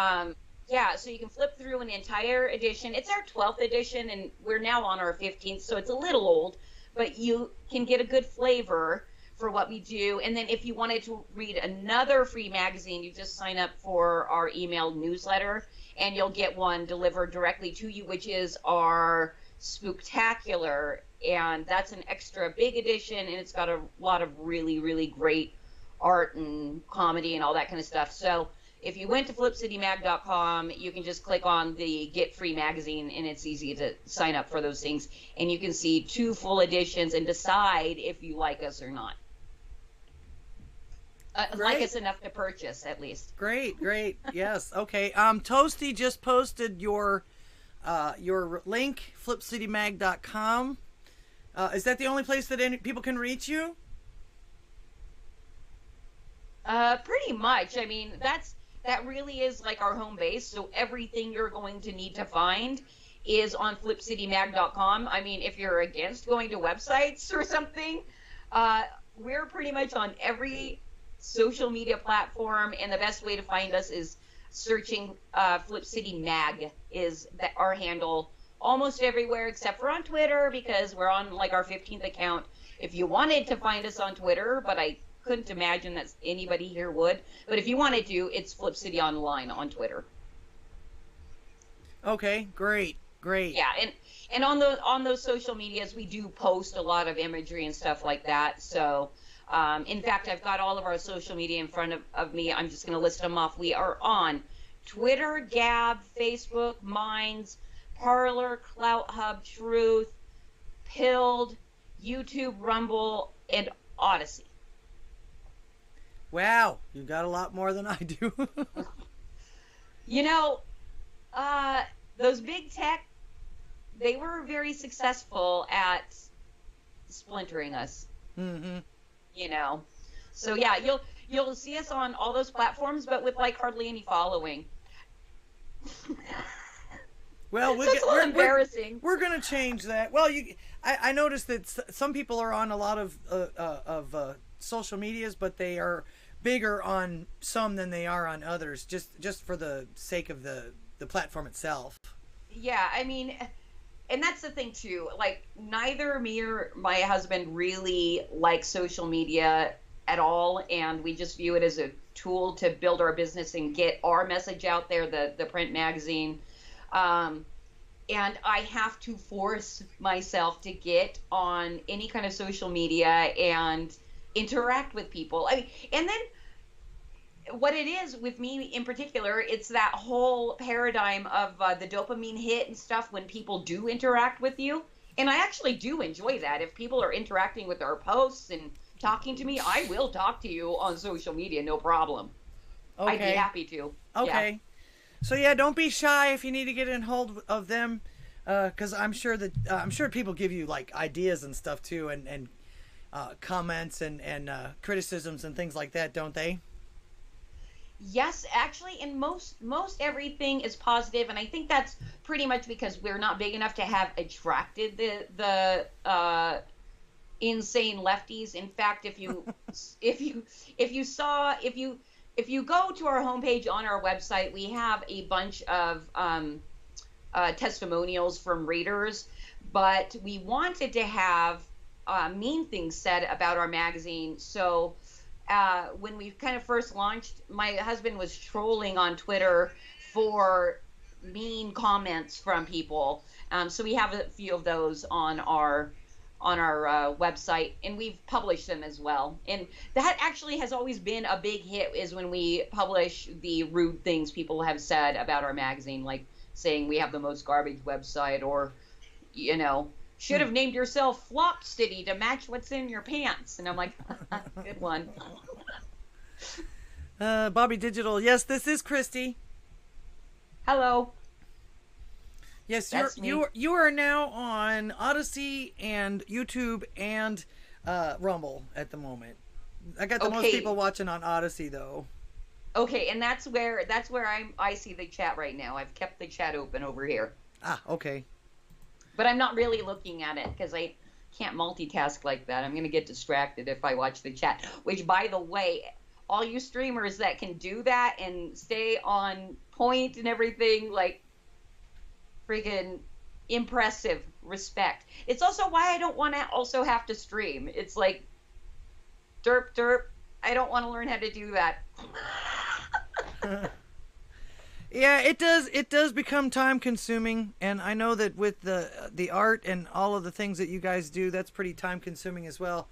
Yeah, so you can flip through an entire edition. It's our 12th edition, and we're now on our 15th, so it's a little old, but you can get a good flavor for what we do. And then if you wanted to read another free magazine, you just sign up for our email newsletter, and you'll get one delivered directly to you, which is our Spooktacular, and that's an extra big edition, and it's got a lot of really, really great art and comedy and all that kind of stuff. So if you went to flipcitymag.com, you can just click on the Get Free Magazine, and it's easy to sign up for those things, and you can see 2 full editions and decide if you like us or not. Like us enough to purchase, at least. Great. Yes. Okay. Toasty just posted your link, flipcitymag.com. Is that the only place that people can reach you? Pretty much. I mean, that really is like our home base. So everything you're going to need to find is on flipcitymag.com. I mean, if you're against going to websites or something, we're pretty much on every social media platform, and the best way to find us is searching Flip City Mag is our handle almost everywhere except for on Twitter, because we're on like our 15th account. If you wanted to find us on Twitter, but I couldn't imagine that anybody here would, but if you wanted to, it's Flip City Online on Twitter. Okay, great. Yeah, and on those social medias, we do post a lot of imagery and stuff like that. So in fact, I've got all of our social media in front of me. I'm just going to list them off. We are on Twitter, Gab, Facebook, Minds, Parler, Clout Hub, Truth, Pilled, YouTube, Rumble, and Odysee. Wow, you got a lot more than I do. You know, those big tech, they were very successful at splintering us. Mm-hmm. You know, so yeah, you'll see us on all those platforms, but with like hardly any following. Well, we're embarrassing. We're gonna change that. Well, I noticed that some people are on a lot of social medias, but they are bigger on some than they are on others, just for the sake of the platform itself. Yeah, I mean, and that's the thing too. Like, neither me or my husband really like social media at all, and we just view it as a tool to build our business and get our message out there, the print magazine. And I have to force myself to get on any kind of social media and interact with people. I mean, and then what it is with me in particular, it's that whole paradigm of the dopamine hit and stuff when people do interact with you. And I actually do enjoy that. If people are interacting with our posts and talking to me, I will talk to you on social media, no problem. Okay. I'd be happy to. Okay. Yeah. So yeah, don't be shy if you need to get in hold of them, because I'm sure people give you like ideas and stuff too, and comments and criticisms and things like that, don't they? Yes, actually, and most everything is positive, and I think that's pretty much because we're not big enough to have attracted the insane lefties. In fact, if you go to our homepage on our website, we have a bunch of testimonials from readers, but we wanted to have mean things said about our magazine. So when we kind of first launched, my husband was trolling on Twitter for mean comments from people. So we have a few of those on our website, and we've published them as well. And that actually has always been a big hit, is when we publish the rude things people have said about our magazine, like saying we have the most garbage website, or, you know, should have named yourself Flop City to match what's in your pants. And I'm like, good one. Bobby Digital. Yes, this is Christy. Hello. Yes, That's me. you are now on Odysee and YouTube and Rumble at the moment. I got the most people watching on Odysee though. Okay, and that's where I see the chat right now. I've kept the chat open over here. Ah, okay. But I'm not really looking at it because I can't multitask like that. I'm going to get distracted if I watch the chat. Which, by the way, all you streamers that can do that and stay on point and everything, like, freaking impressive. Respect. It's also why I don't want to also have to stream. It's like, derp. I don't want to learn how to do that. Yeah, it does become time consuming, and I know that with the art and all of the things that you guys do, that's pretty time consuming as well.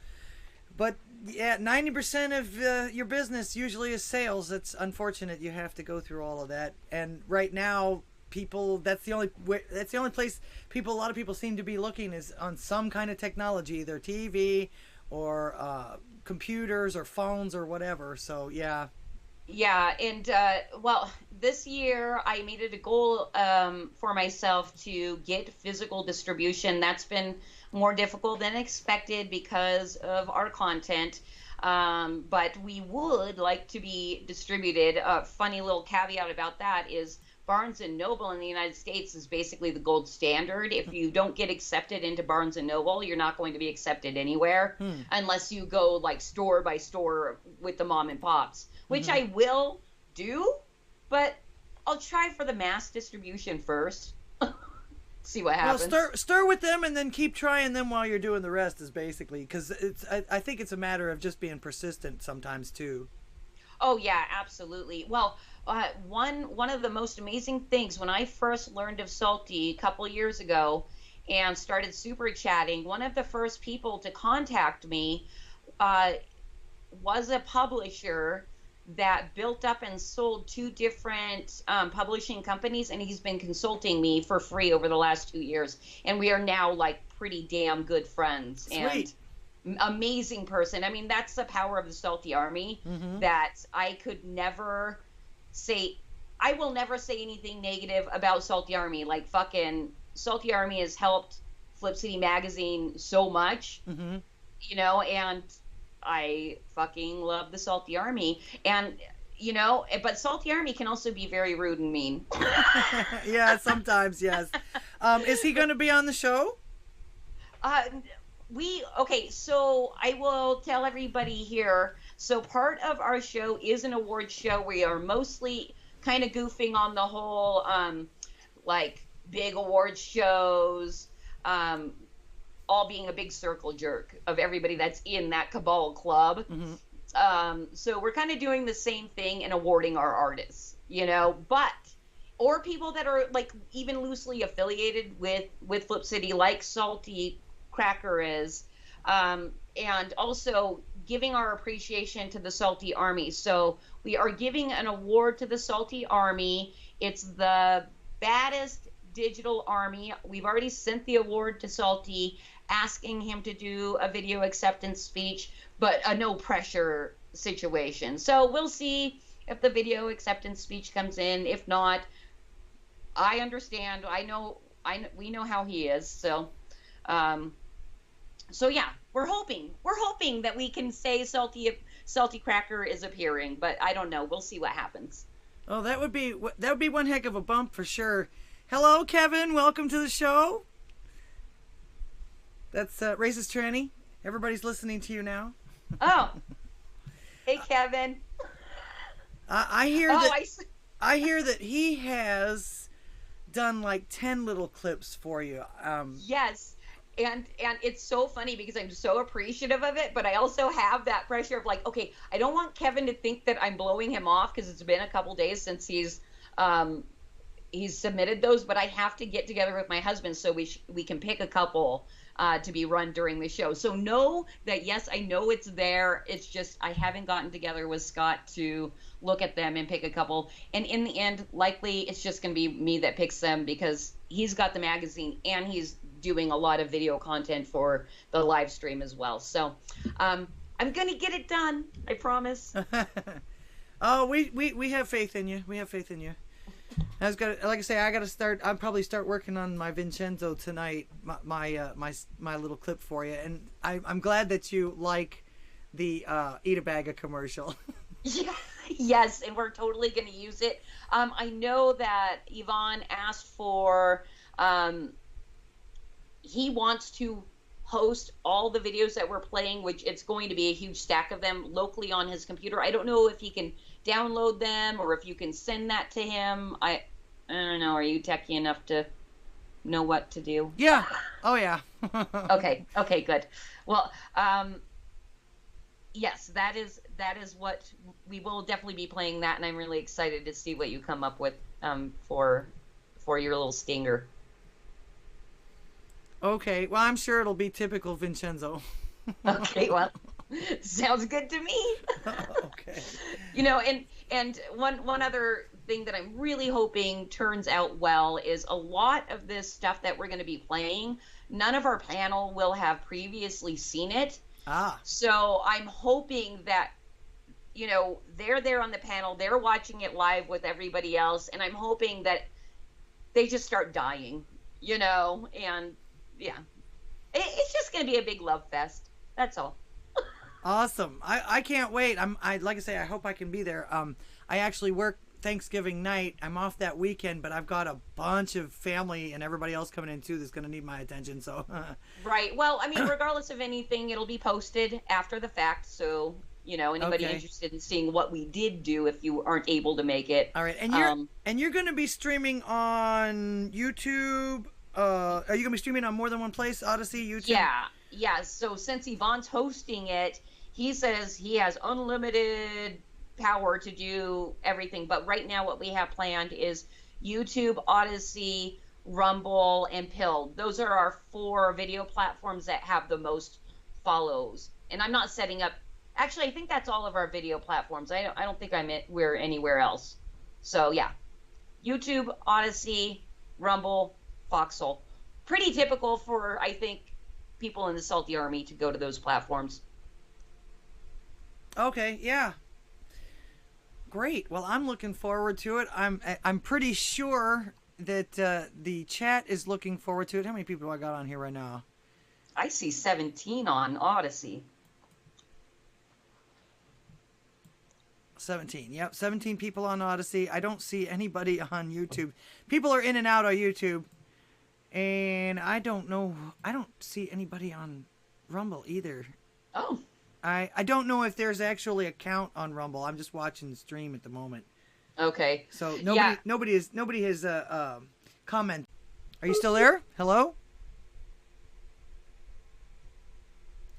But yeah, 90% of your business usually is sales. It's unfortunate you have to go through all of that. And right now, that's the only place a lot of people seem to be looking is on some kind of technology, either TV or computers or phones or whatever. So yeah. Yeah, and well, this year I made it a goal for myself to get physical distribution. That's been more difficult than expected because of our content, but we would like to be distributed. A funny little caveat about that is Barnes & Noble in the United States is basically the gold standard. If you don't get accepted into Barnes & Noble, you're not going to be accepted anywhere unless you go like store by store with the mom and pops. Which I will do, but I'll try for the mass distribution first. See what happens. Well, stir with them and then keep trying them while you're doing the rest is basically, because I think it's a matter of just being persistent sometimes too. Oh yeah, absolutely. Well, one of the most amazing things when I first learned of Salty a couple years ago and started super chatting, one of the first people to contact me was a publisher that built up and sold 2 different publishing companies, and he's been consulting me for free over the last 2 years, and we are now like pretty damn good friends. Sweet. And amazing person. I mean, that's the power of the Salty Army, that I will never say anything negative about Salty Army. Like, fucking Salty Army has helped Flip City Magazine so much, you know, and I fucking love the Salty Army. And, you know, but Salty Army can also be very rude and mean. Yeah, sometimes, yes. Is he going to be on the show? Okay, so I will tell everybody here. So part of our show is an award show. We are mostly kind of goofing on the whole, like, big award shows, all being a big circle jerk of everybody that's in that cabal club. So we're kind of doing the same thing and awarding our artists, you know, or people that are like even loosely affiliated with Flip City, like Salty Cracker is, and also giving our appreciation to the Salty Army. So we are giving an award to the Salty Army. It's the baddest digital army. We've already sent the award to Salty, asking him to do a video acceptance speech, but a no pressure situation. So we'll see if the video acceptance speech comes in. If not, I understand. We know how he is. So, so yeah, we're hoping that we can say Salty Cracker is appearing, but I don't know. We'll see what happens. Oh, that would be one heck of a bump for sure. Hello, Kevin. Welcome to the show. That's Racist Tranny. Everybody's listening to you now. Oh, hey, Kevin. I hear I hear that he has done like 10 little clips for you. Yes. And it's so funny because I'm so appreciative of it, but I also have that pressure of like, okay, I don't want Kevin to think that I'm blowing him off because it's been a couple days since he's submitted those, but I have to get together with my husband so we can pick a couple to be run during the show. So know that, yes, I know it's there. It's just I haven't gotten together with Scott to look at them and pick a couple. And in the end, likely it's just going to be me that picks them because he's got the magazine and he's doing a lot of video content for the live stream as well. So I'm going to get it done. I promise. Oh, we have faith in you. We have faith in you. I gotta start. I'll probably start working on my Vincenzo tonight. My little clip for you, and I'm glad that you like the Eat a Bag of commercial. Yeah, yes, and we're totally going to use it. I know that Yvonne asked for. He wants to host all the videos that we're playing, which it's going to be a huge stack of them locally on his computer. I don't know if he can download them or if you can send that to him. I don't know. Are you techie enough to know what to do? Yeah. Oh yeah. Okay, good. Well, yes, that is what we will definitely be playing that, and I'm really excited to see what you come up with for your little stinger. Okay, well, I'm sure it'll be typical Vincenzo. Okay, well, sounds good to me. Okay. You know, and one other thing that I'm really hoping turns out well is a lot of this stuff that we're going to be playing, none of our panel will have previously seen it. So I'm hoping that, you know, they're there on the panel, they're watching it live with everybody else, and I'm hoping that they just start dying, you know, and yeah, it's just going to be a big love fest. That's all. Awesome. I can't wait. Like I say, I hope I can be there. I actually work Thanksgiving night. I'm off that weekend, but I've got a bunch of family and everybody else coming in too that's going to need my attention. So. Right. Well, I mean, regardless of anything, it'll be posted after the fact. So, you know, anybody interested in seeing what we did do if you aren't able to make it. All right. And you're going to be streaming on YouTube. Are you going to be streaming on more than one place? Odysee, YouTube? Yeah. So since Yvonne's hosting it, he says he has unlimited power to do everything. But right now what we have planned is YouTube, Odysee, Rumble, and Pill. Those are our 4 video platforms that have the most follows. And I'm not setting up... Actually, I think that's all of our video platforms. I don't think we're anywhere else. So, yeah. YouTube, Odysee, Rumble, Foxhole. Pretty typical for, I think, people in the Salty Army to go to those platforms. Okay, yeah. Great. Well, I'm looking forward to it. I'm pretty sure that the chat is looking forward to it. How many people I got on here right now? I see 17 on Odysee. 17. Yep, 17 people on Odysee. I don't see anybody on YouTube. People are in and out on YouTube. And I don't see anybody on Rumble either. Oh. I don't know if there's actually a count on Rumble. I'm just watching the stream at the moment. Okay. So nobody has comment. Are you still there? Hello?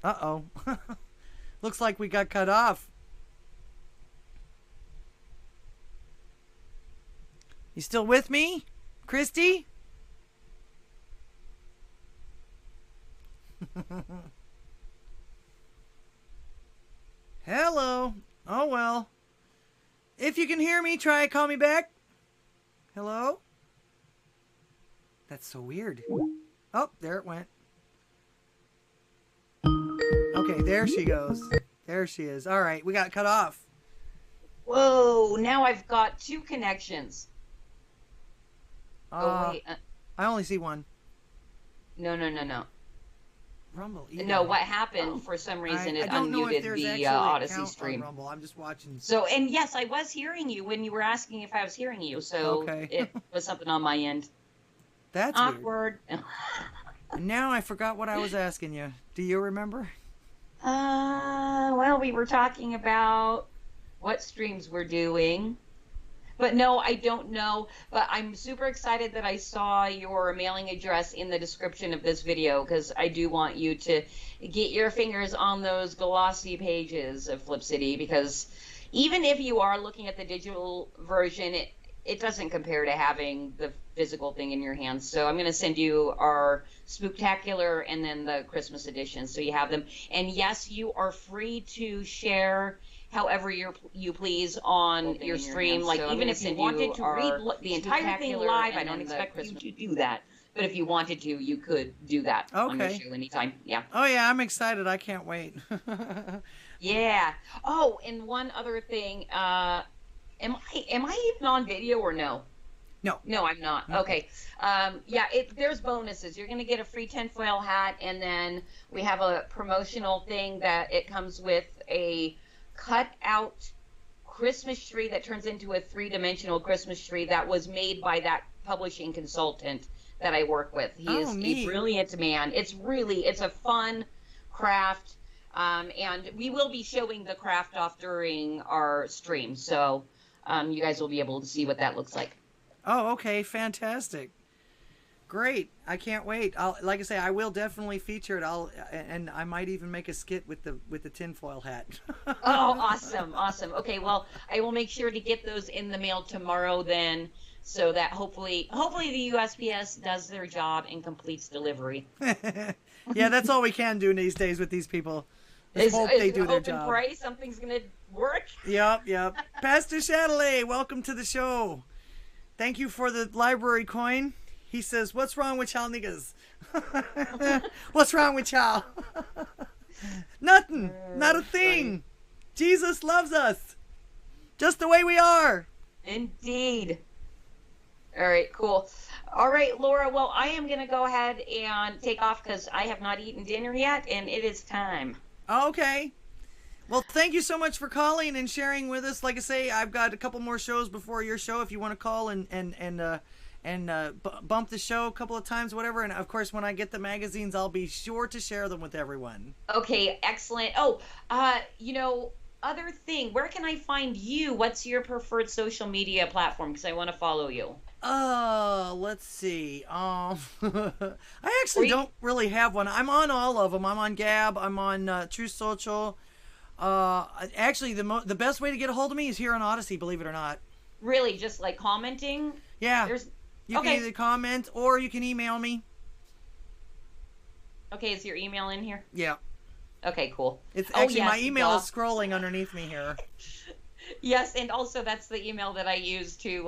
Uh-oh. Looks like we got cut off. You still with me, Christy? Hello. Oh, well. If you can hear me, try call me back. Hello? That's so weird. Oh, there it went. Okay, there she goes. There she is. All right, we got cut off. Whoa, now I've got 2 connections. Oh, wait. I only see one. No. Rumble. No, what happened, for some reason, it unmuted the Odysee stream. Rumble. I'm just watching. So, and yes, I was hearing you when you were asking if I was hearing you, so okay. It was something on my end. That's awkward. Now I forgot what I was asking you. Do you remember? Well, we were talking about what streams we're doing. But no, I don't know. But I'm super excited that I saw your mailing address in the description of this video, because I do want you to get your fingers on those glossy pages of Flip City, because even if you are looking at the digital version, it doesn't compare to having the physical thing in your hands. So I'm going to send you our Spooktacular and then the Christmas edition, so you have them. And yes, you are free to share however you please on your stream. Like, so even if you wanted to read the entire thing live, I don't expect you to do that. But if you wanted to, you could do that on your show anytime. Yeah. Oh, yeah, I'm excited. I can't wait. Yeah. Oh, and one other thing. Am I even on video or no? No. No, I'm not. Okay. Yeah, there's bonuses. You're going to get a free tinfoil hat, and then we have a promotional thing that it comes with a cut-out Christmas tree that turns into a 3-dimensional Christmas tree that was made by that publishing consultant that I work with. He is a brilliant man. It's a fun craft, and we will be showing the craft off during our stream, so you guys will be able to see what that looks like. Oh, okay, fantastic. Great. I can't wait. Like I say, I will definitely feature it. And I might even make a skit with the tinfoil hat. Oh, awesome. Okay, well, I will make sure to get those in the mail tomorrow then, so that hopefully the USPS does their job and completes delivery. Yeah, that's all we can do these days with these people. Just hope they do their job. And pray something's going to work. Yep. Pastor Chatelet, welcome to the show. Thank you for the library coin. He says, "What's wrong with y'all niggas? What's wrong with y'all? Nothing. Not a thing. Funny. Jesus loves us. Just the way we are." Indeed. All right, cool. All right, Laura, well, I am going to go ahead and take off because I have not eaten dinner yet, and it is time. Okay. Well, thank you so much for calling and sharing with us. Like I say, I've got a couple more shows before your show if you want to call and bump the show a couple of times, whatever. And of course, when I get the magazines, I'll be sure to share them with everyone. Okay, excellent. Oh, other thing, where can I find you? What's your preferred social media platform? Because I want to follow you. Let's see. I actually don't really have one. I'm on all of them. I'm on Gab. I'm on True Social. Actually, the best way to get a hold of me is here on Odysee, believe it or not. Really? Just like commenting? Yeah. You can either comment or you can email me. Okay, is your email in here? Yeah. Okay, cool. It's actually my email is scrolling underneath me here. Yes, and also that's the email that I use to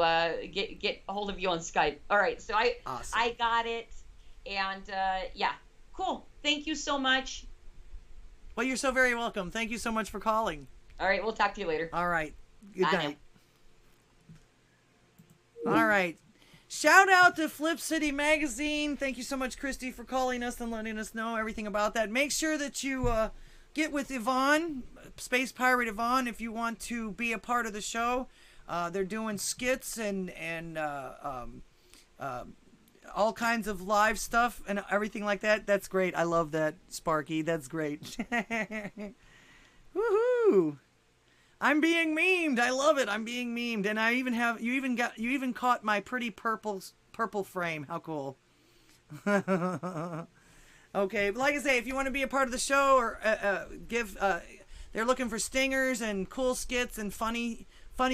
get a hold of you on Skype. All right, so I got it, and yeah, cool. Thank you so much. Well, you're so very welcome. Thank you so much for calling. All right, we'll talk to you later. All right. Good night. All right. Shout out to Flip City Magazine. Thank you so much, Christy, for calling us and letting us know everything about that. Make sure that you get with Yvonne, Space Pirate Yvonne, if you want to be a part of the show. They're doing skits and all kinds of live stuff and everything like that. That's great. I love that, Sparky. That's great. Woohoo! I'm being memed. I love it. I'm being memed, and I even have you even caught my pretty purple frame. How cool! Okay, like I say, if you want to be a part of the show or they're looking for stingers and cool skits and funny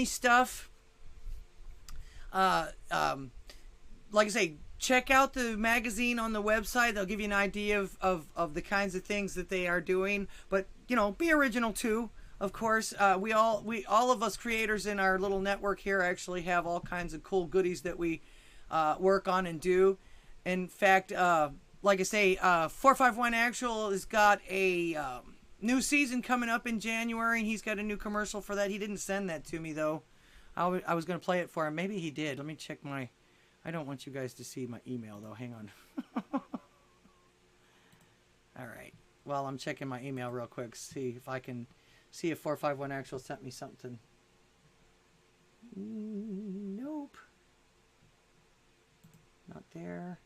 stuff. Like I say, check out the magazine on the website. They'll give you an idea of the kinds of things that they are doing. But be original too. of course, we all of us creators in our little network here actually have all kinds of cool goodies that we work on and do. In fact, like I say, 451 Actual has got a new season coming up in January, and he's got a new commercial for that. He didn't send that to me, though. I was going to play it for him. Maybe he did. Let me check my... I don't want you guys to see my email, though. Hang on. All right. Well, I'm checking my email real quick. See if I can... See if 451 Actual sent me something. Nope. Not there.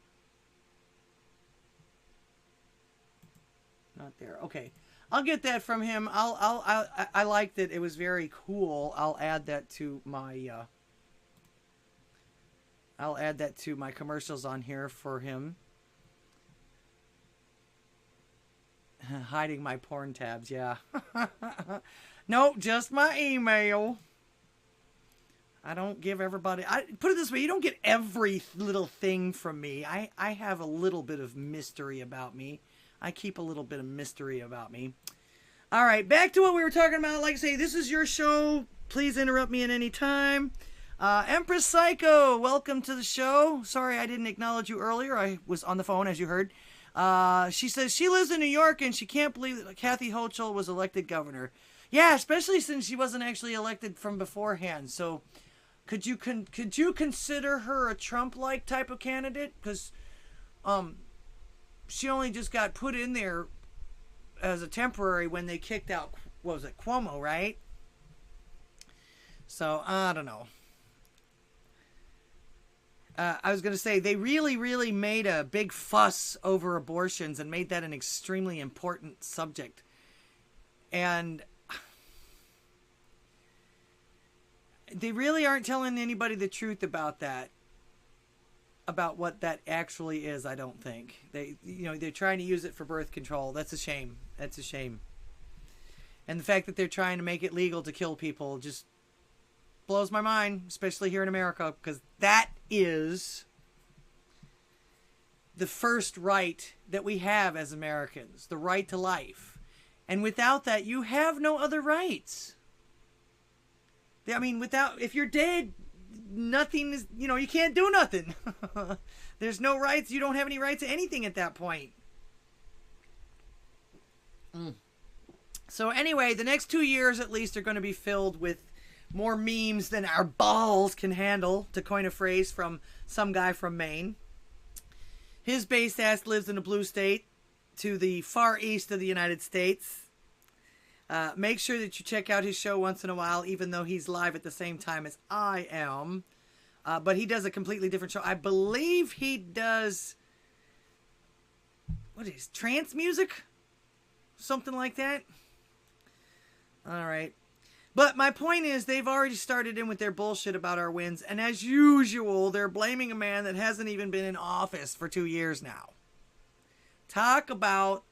Not there. Okay. I'll get that from him. I liked it. It was very cool. I'll add that to my commercials on here for him. Hiding my porn tabs, yeah. Nope, just my email. I don't give everybody... put it this way, you don't get every little thing from me. I have a little bit of mystery about me. I keep a little bit of mystery about me. All right, back to what we were talking about. Like I say, this is your show. Please interrupt me at any time. Empress Psycho, welcome to the show. Sorry I didn't acknowledge you earlier. I was on the phone, as you heard. She says she lives in New York and she can't believe that Kathy Hochul was elected governor. Yeah, especially since she wasn't actually elected from beforehand. So could you consider her a Trump-like type of candidate? Because she only just got put in there as a temporary when they kicked out, what was it, Cuomo, right? So, I don't know. I was going to say, they really, really made a big fuss over abortions and made that an extremely important subject. And they really aren't telling anybody the truth about that. About what that actually is, I don't think. They're trying to use it for birth control. That's a shame. That's a shame. And the fact that they're trying to make it legal to kill people just blows my mind, especially here in America, because that is the first right that we have as Americans, the right to life. And without that, you have no other rights. I mean, if you're dead, nothing is, you can't do nothing. There's no rights. You don't have any rights to anything at that point. So anyway, the next 2 years at least are going to be filled with more memes than our balls can handle, to coin a phrase from some guy from Maine. His base ass lives in a blue state to the far east of the United States. Make sure that you check out his show once in a while, even though he's live at the same time as I am. But he does a completely different show. I believe he does... What is trance music? Something like that? All right. But my point is, they've already started in with their bullshit about our wins. And as usual, they're blaming a man that hasn't even been in office for 2 years now. Talk about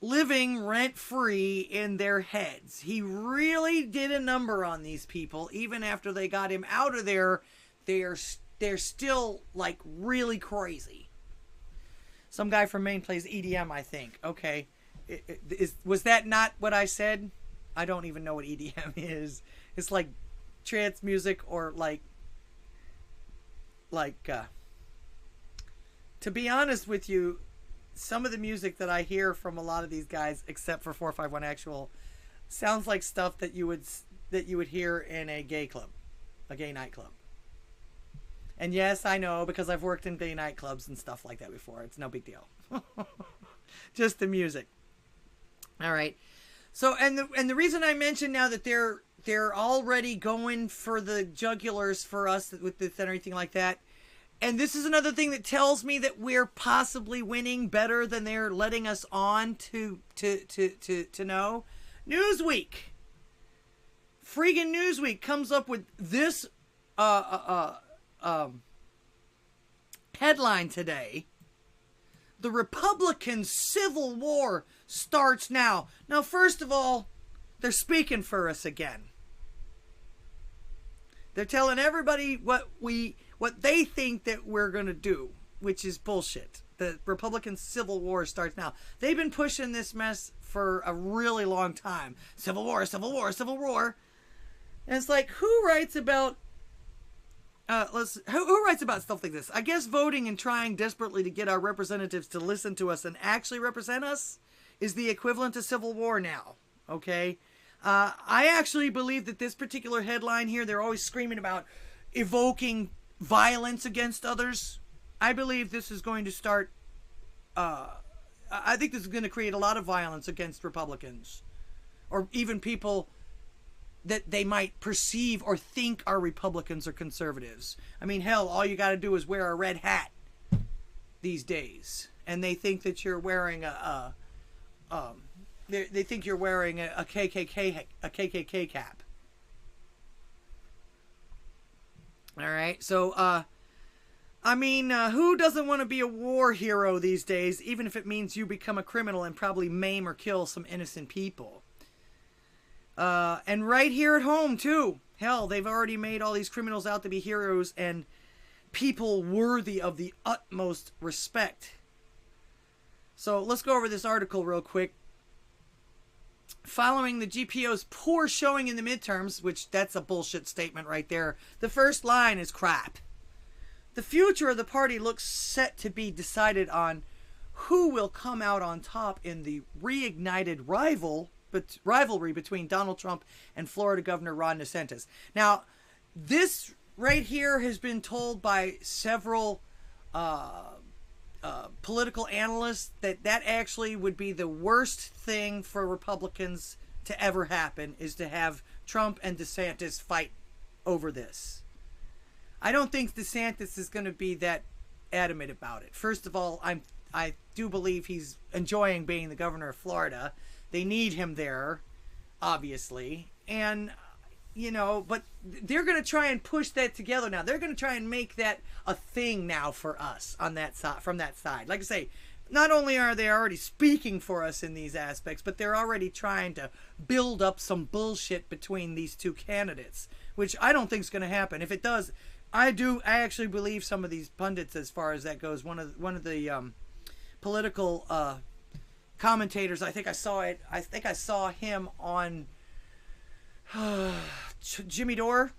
living rent-free in their heads. He really did a number on these people. Even after they got him out of there, they're still, like, really crazy. Some guy from Maine plays EDM, I think. Okay. Was that not what I said? I don't even know what EDM is. It's like trance music, or to be honest with you, some of the music that I hear from a lot of these guys, except for 451 Actual, sounds like stuff that you would hear in a gay club, a gay nightclub. And yes, I know, because I've worked in gay nightclubs and stuff like that before. It's no big deal. Just the music. All right. So, and the reason I mentioned now that they're already going for the jugulars for us with this and everything like that. And this is another thing that tells me that we're possibly winning better than they're letting us on to know. Newsweek. Freaking Newsweek comes up with this headline today. The Republican Civil War starts now. Now, first of all, they're speaking for us again. They're telling everybody what they think that we're going to do. which is bullshit. The Republican Civil War starts now. They've been pushing this mess for a really long time. Civil War, Civil War, Civil War. And it's like, who writes about who writes about stuff like this? I guess voting and trying desperately to get our representatives to listen to us and actually represent us is the equivalent to Civil War now. Okay? I actually believe that this particular headline here, they're always screaming about evoking violence against others. I believe this is going to start, I think this is going to create a lot of violence against Republicans. Or even people that they might perceive or think are Republicans or conservatives. I mean, hell, all you got to do is wear a red hat these days. And they think that you're wearing they think you're wearing a KKK cap. All right, so I mean, who doesn't want to be a war hero these days, even if it means you become a criminal and probably maim or kill some innocent people? And right here at home too. Hell, they've already made all these criminals out to be heroes and people worthy of the utmost respect. So let's go over this article real quick. Following the GPO's poor showing in the midterms, which that's a bullshit statement right there. The first line is crap. The future of the party looks set to be decided on who will come out on top in the reignited rivalry between Donald Trump and Florida Governor Ron DeSantis. Now, this right here has been told by several political analysts that actually would be the worst thing for Republicans to ever happen, is to have Trump and DeSantis fight over this. I don't think DeSantis is going to be that adamant about it. First of all, I do believe he's enjoying being the governor of Florida. They need him there, obviously. And, you know, but they're going to try and push that together now. They're going to try and make that a thing now for us on that side, from that side. Like I say, not only are they already speaking for us in these aspects, but they're already trying to build up some bullshit between these two candidates, which I don't think is going to happen. If it does, I actually believe some of these pundits, as far as that goes. One of the political commentators, I think I saw him on Jimmy Dore.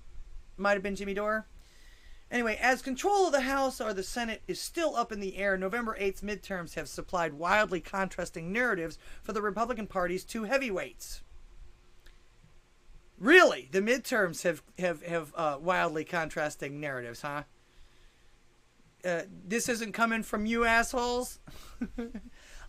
Might have been Jimmy Dore. Anyway, as control of the House or the Senate is still up in the air, November 8th's midterms have supplied wildly contrasting narratives for the Republican Party's two heavyweights. Really? The midterms have wildly contrasting narratives, huh? This isn't coming from you assholes?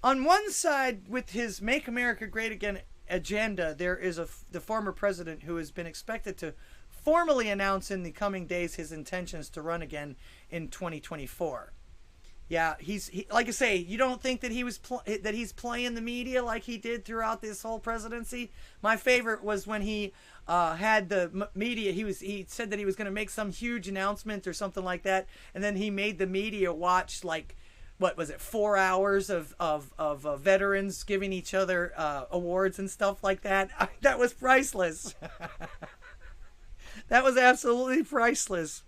On one side, with his Make America Great Again agenda, there is the former president who has been expected to formally announce in the coming days his intentions to run again in 2024. Yeah, he like I say, you don't think that he's playing the media like he did throughout this whole presidency? My favorite was when he had the media. He said that he was going to make some huge announcement or something like that, and then he made the media watch, like, what was it, 4 hours of veterans giving each other awards and stuff like that. That was priceless. That was absolutely priceless.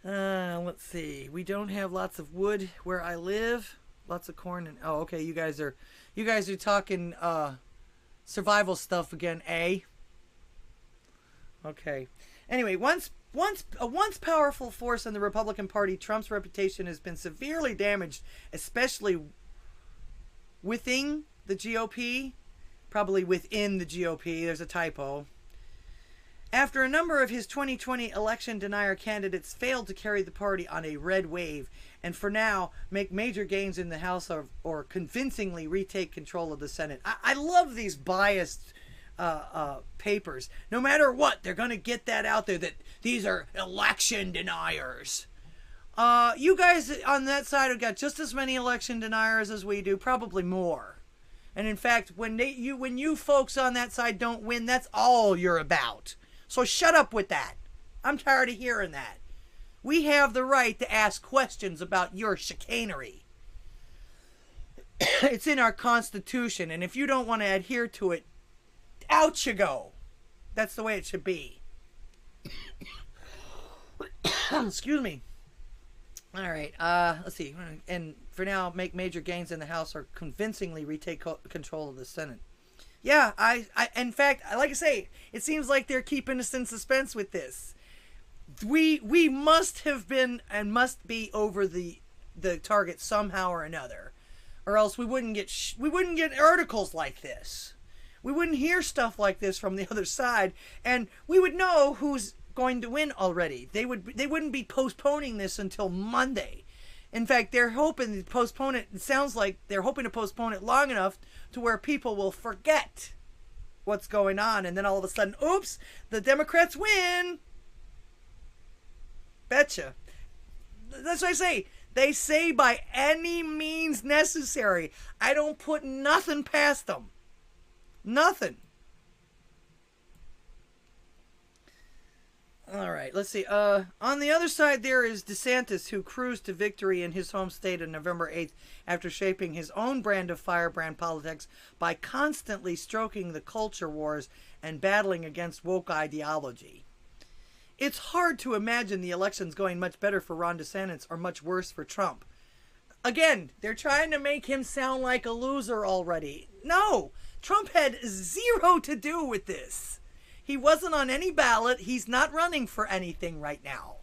Let's see. We don't have lots of wood where I live. Lots of corn and okay. You guys are talking survival stuff again, eh? Okay. Anyway, once powerful force in the Republican Party, Trump's reputation has been severely damaged, especially within the GOP. Probably within the GOP. There's a typo. After a number of his 2020 election denier candidates failed to carry the party on a red wave and for now make major gains in the House or convincingly retake control of the Senate. I love these biased papers. No matter what, they're going to get that out there that these are election deniers. You guys on that side have got just as many election deniers as we do, probably more. And in fact, when you folks on that side don't win, that's all you're about. So shut up with that. I'm tired of hearing that. We have the right to ask questions about your chicanery. It's in our Constitution, and if you don't want to adhere to it, out you go. That's the way it should be. Excuse me. All right. Let's see. And for now, make major gains in the House or convincingly retake control of the Senate. Yeah, in fact, like I say, it seems like they're keeping us in suspense with this. We must have been and must be over the target somehow or another, or else we wouldn't get articles like this. We wouldn't hear stuff like this from the other side, and we would know who's going to win already. They wouldn't be postponing this until Monday. In fact, they're hoping to postpone it. It sounds like they're hoping to postpone it long enough to where people will forget what's going on, and then all of a sudden, oops, the Democrats win. Betcha. That's what I say. They say by any means necessary. I don't put nothing past them. Nothing. All right, let's see. On the other side, there is DeSantis, who cruised to victory in his home state on November 8th after shaping his own brand of firebrand politics by constantly stroking the culture wars and battling against woke ideology. It's hard to imagine the elections going much better for Ron DeSantis or much worse for Trump. Again, they're trying to make him sound like a loser already. No, Trump had zero to do with this. He wasn't on any ballot. He's not running for anything right now.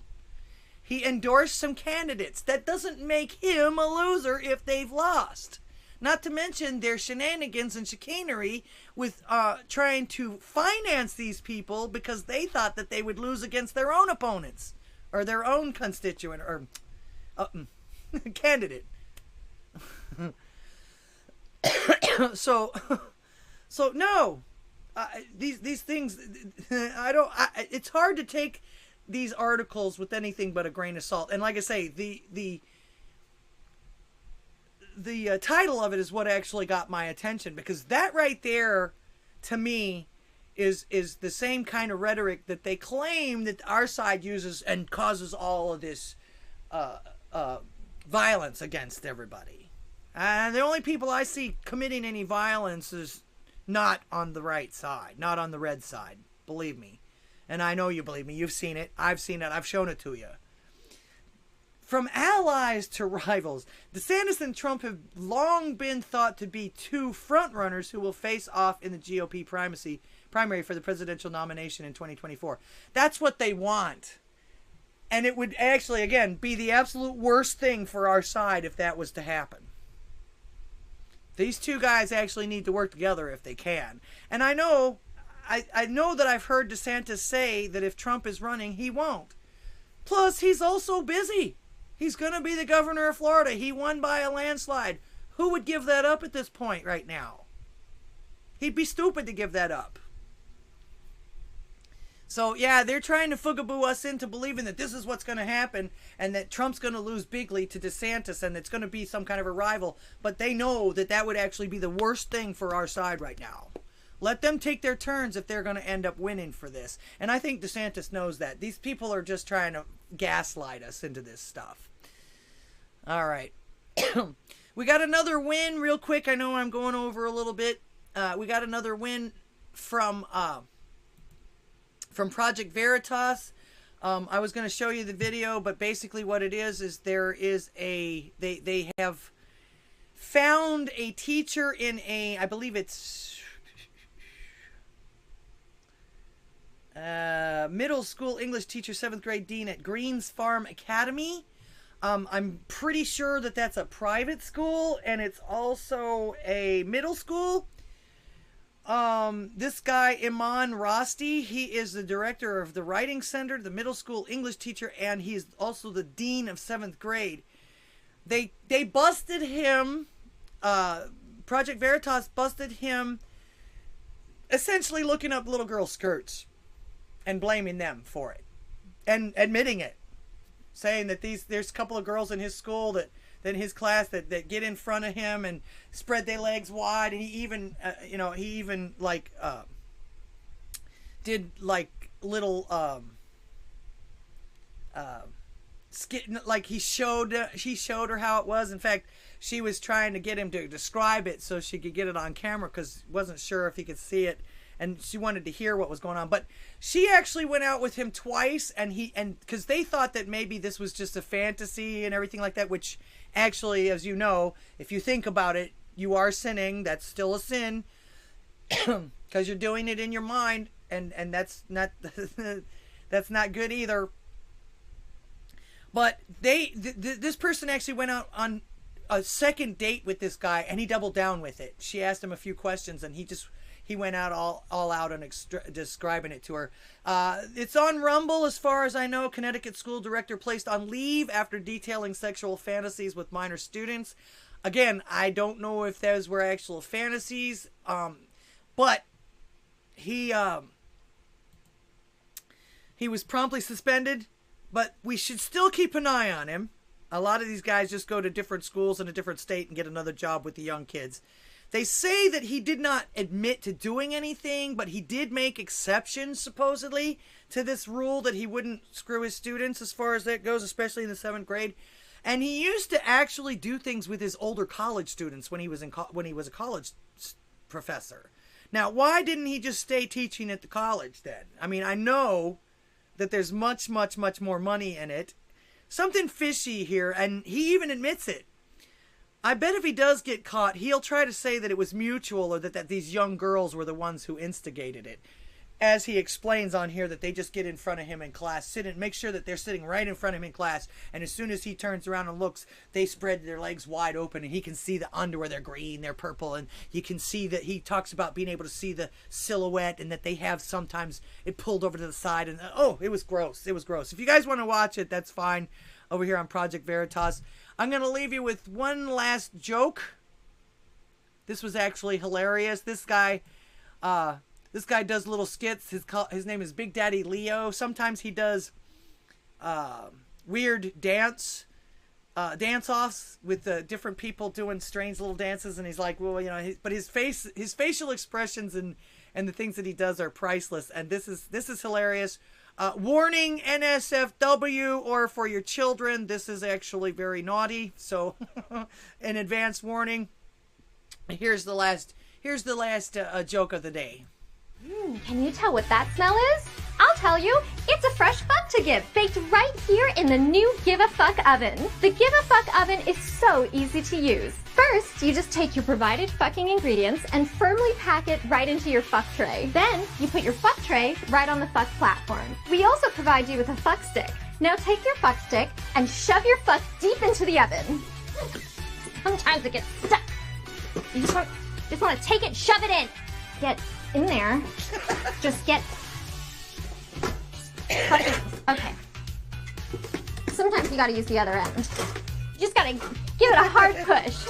He endorsed some candidates. That doesn't make him a loser if they've lost. Not to mention their shenanigans and chicanery with trying to finance these people because they thought that they would lose against their own opponents or their own constituent or candidate. So no. These things, it's hard to take these articles with anything but a grain of salt. And like I say, the title of it is what actually got my attention, because that right there, to me, is the same kind of rhetoric that they claim that our side uses and causes all of this violence against everybody. And the only people I see committing any violence is not on the right side, not on the red side. Believe me. And I know you believe me. You've seen it. I've seen it. I've shown it to you. From allies to rivals, DeSantis and Trump have long been thought to be two frontrunners who will face off in the GOP primary for the presidential nomination in 2024. That's what they want. And it would actually, again, be the absolute worst thing for our side if that was to happen. These two guys actually need to work together if they can. And I know that I've heard DeSantis say that if Trump is running, he won't. Plus, he's also busy. He's going to be the governor of Florida. He won by a landslide. Who would give that up at this point right now? He'd be stupid to give that up. So, yeah, they're trying to fugaboo us into believing that this is what's going to happen and that Trump's going to lose bigly to DeSantis and it's going to be some kind of a rival. But they know that that would actually be the worst thing for our side right now. Let them take their turns if they're going to end up winning for this. And I think DeSantis knows that. These people are just trying to gaslight us into this stuff. All right. We got another win real quick. I know I'm going over a little bit. We got another win from Project Veritas. I was going to show you the video, but basically what it is there is they have found a teacher in I believe it's middle school English teacher, 7th grade dean at Greens Farm Academy. I'm pretty sure that that's a private school and it's also a middle school. This guy, Iman Rosti, he is the director of the Writing Center, the middle school English teacher, and he's also the dean of 7th grade. They busted him, Project Veritas busted him essentially looking up little girl skirts and blaming them for it and admitting it, saying that there's a couple of girls in his school that in his class that get in front of him and spread their legs wide, and he even did like little like she showed her how it was. In fact, she was trying to get him to describe it so she could get it on camera because wasn't sure if he could see it. and she wanted to hear what was going on. But she actually went out with him twice, and because they thought that maybe this was just a fantasy and everything like that, which actually, as you know, if you think about it, you are sinning. That's still a sin because you're doing it in your mind, and that's not that's not good either. But this person actually went out on a second date with this guy, and he doubled down with it. She asked him a few questions, and he went out all out and describing it to her. It's on Rumble, as far as I know. Connecticut school director placed on leave after detailing sexual fantasies with minor students. Again, I don't know if those were actual fantasies, but he was promptly suspended. But we should still keep an eye on him. A lot of these guys just go to different schools in a different state and get another job with the young kids. They say that he did not admit to doing anything, but he did make exceptions, supposedly, to this rule that he wouldn't screw his students as far as that goes, especially in the 7th grade. And he used to actually do things with his older college students when he was a college professor. Now, why didn't he just stay teaching at the college then? I mean, I know that there's much, much, much more money in it. Something fishy here, and he even admits it. I bet if he does get caught, he'll try to say that it was mutual, or that these young girls were the ones who instigated it. As he explains on here, that they just get in front of him in class, make sure that they're sitting right in front of him in class, and as soon as he turns around and looks, they spread their legs wide open, and he can see the underwear. They're green, they're purple, and you can see that he talks about being able to see the silhouette, and that they have sometimes it pulled over to the side, and oh, it was gross. It was gross. If you guys want to watch it, that's fine, over here on Project Veritas. I'm going to leave you with one last joke. This was actually hilarious. This guy does little skits. His name is Big Daddy Leo. Sometimes he does weird dance-offs with different people doing strange little dances, and he's like, well, you know, but his facial expressions and the things that he does are priceless. And this is hilarious. Warning, NSFW, or for your children, this is actually very naughty. So, an advance warning. Here's the last joke of the day. Can you tell what that smell is? I'll tell you, it's a fresh fuck to give, baked right here in the new Give a Fuck oven. The Give a Fuck oven is so easy to use. First, you just take your provided fucking ingredients and firmly pack it right into your fuck tray. Then, you put your fuck tray right on the fuck platform. We also provide you with a fuck stick. Now take your fuck stick and shove your fuck deep into the oven. Sometimes it gets stuck. You just want to take it, shove it in. Get in there. Just get... Okay. Sometimes you gotta use the other end. You just gotta give it a hard push.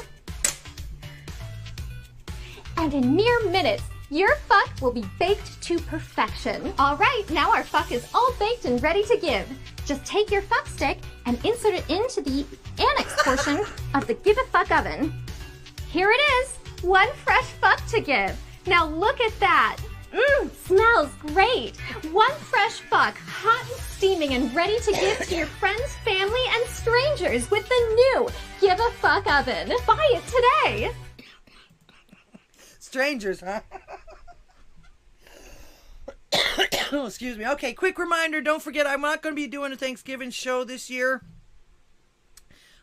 And in mere minutes, your fuck will be baked to perfection. All right, now our fuck is all baked and ready to give. Just take your fuck stick and insert it into the annex portion of the Give a Fuck oven. Here it is, one fresh fuck to give. Now look at that. Smells great. One fresh fuck, hot and steaming and ready to give to your friends, family, and strangers with the new Give a Fuck oven. Buy it today. Strangers, huh? Oh, excuse me. Okay, quick reminder. Don't forget, I'm not going to be doing a Thanksgiving show this year.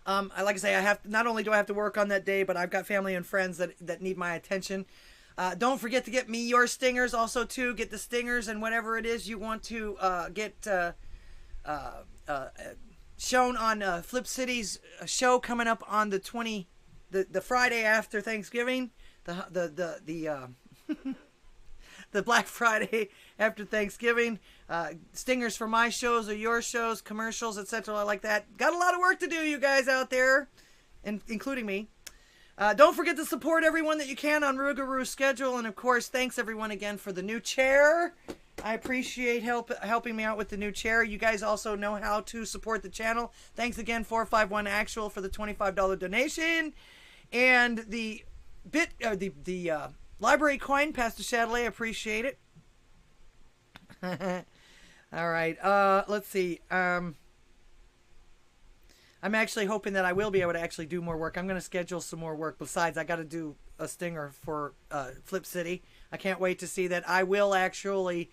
Like I say, not only do I have to work on that day, but I've got family and friends that need my attention. Don't forget to get me your stingers also too. Get the stingers and whatever it is you want to get shown on Flip City's show coming up on the Friday after Thanksgiving, the Black Friday after Thanksgiving. Stingers for my shows or your shows, commercials, etc. like that. Got a lot of work to do, you guys out there, including me. Don't forget to support everyone that you can on Rougaroo's schedule. And, of course, thanks, everyone, again, for the new chair. I appreciate helping me out with the new chair. You guys also know how to support the channel. Thanks again, 451-ACTUAL, for the $25 donation. And the library coin, Pastor Chatelet, appreciate it. All right, let's see. I'm actually hoping that I will be able to actually do more work. I'm going to schedule some more work. Besides, I got to do a stinger for Flip City. I can't wait to see that. I will actually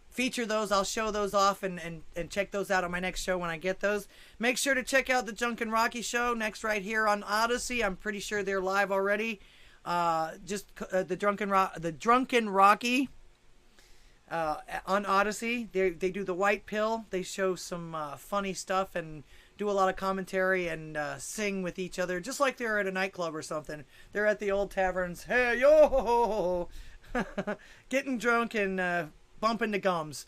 feature those. I'll show those off and check those out on my next show when I get those. Make sure to check out the Drunken Rocky show next right here on Odysee. I'm pretty sure they're live already. The Drunken Rocky on Odysee. They do the white pill. They show some funny stuff and do a lot of commentary and sing with each other, just like they're at a nightclub or something. They're at the old taverns. Hey, yo! Getting drunk and bumping the gums.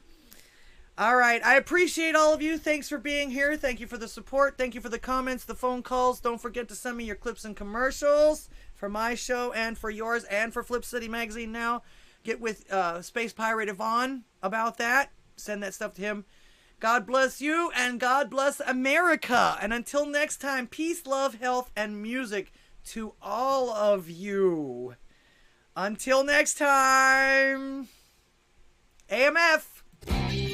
All right. I appreciate all of you. Thanks for being here. Thank you for the support. Thank you for the comments, the phone calls. Don't forget to send me your clips and commercials for my show and for yours and for Flip City Magazine now. Get with Space Pirate Yvonne about that. Send that stuff to him. God bless you and God bless America. And until next time, peace, love, health, and music to all of you. Until next time, AMF.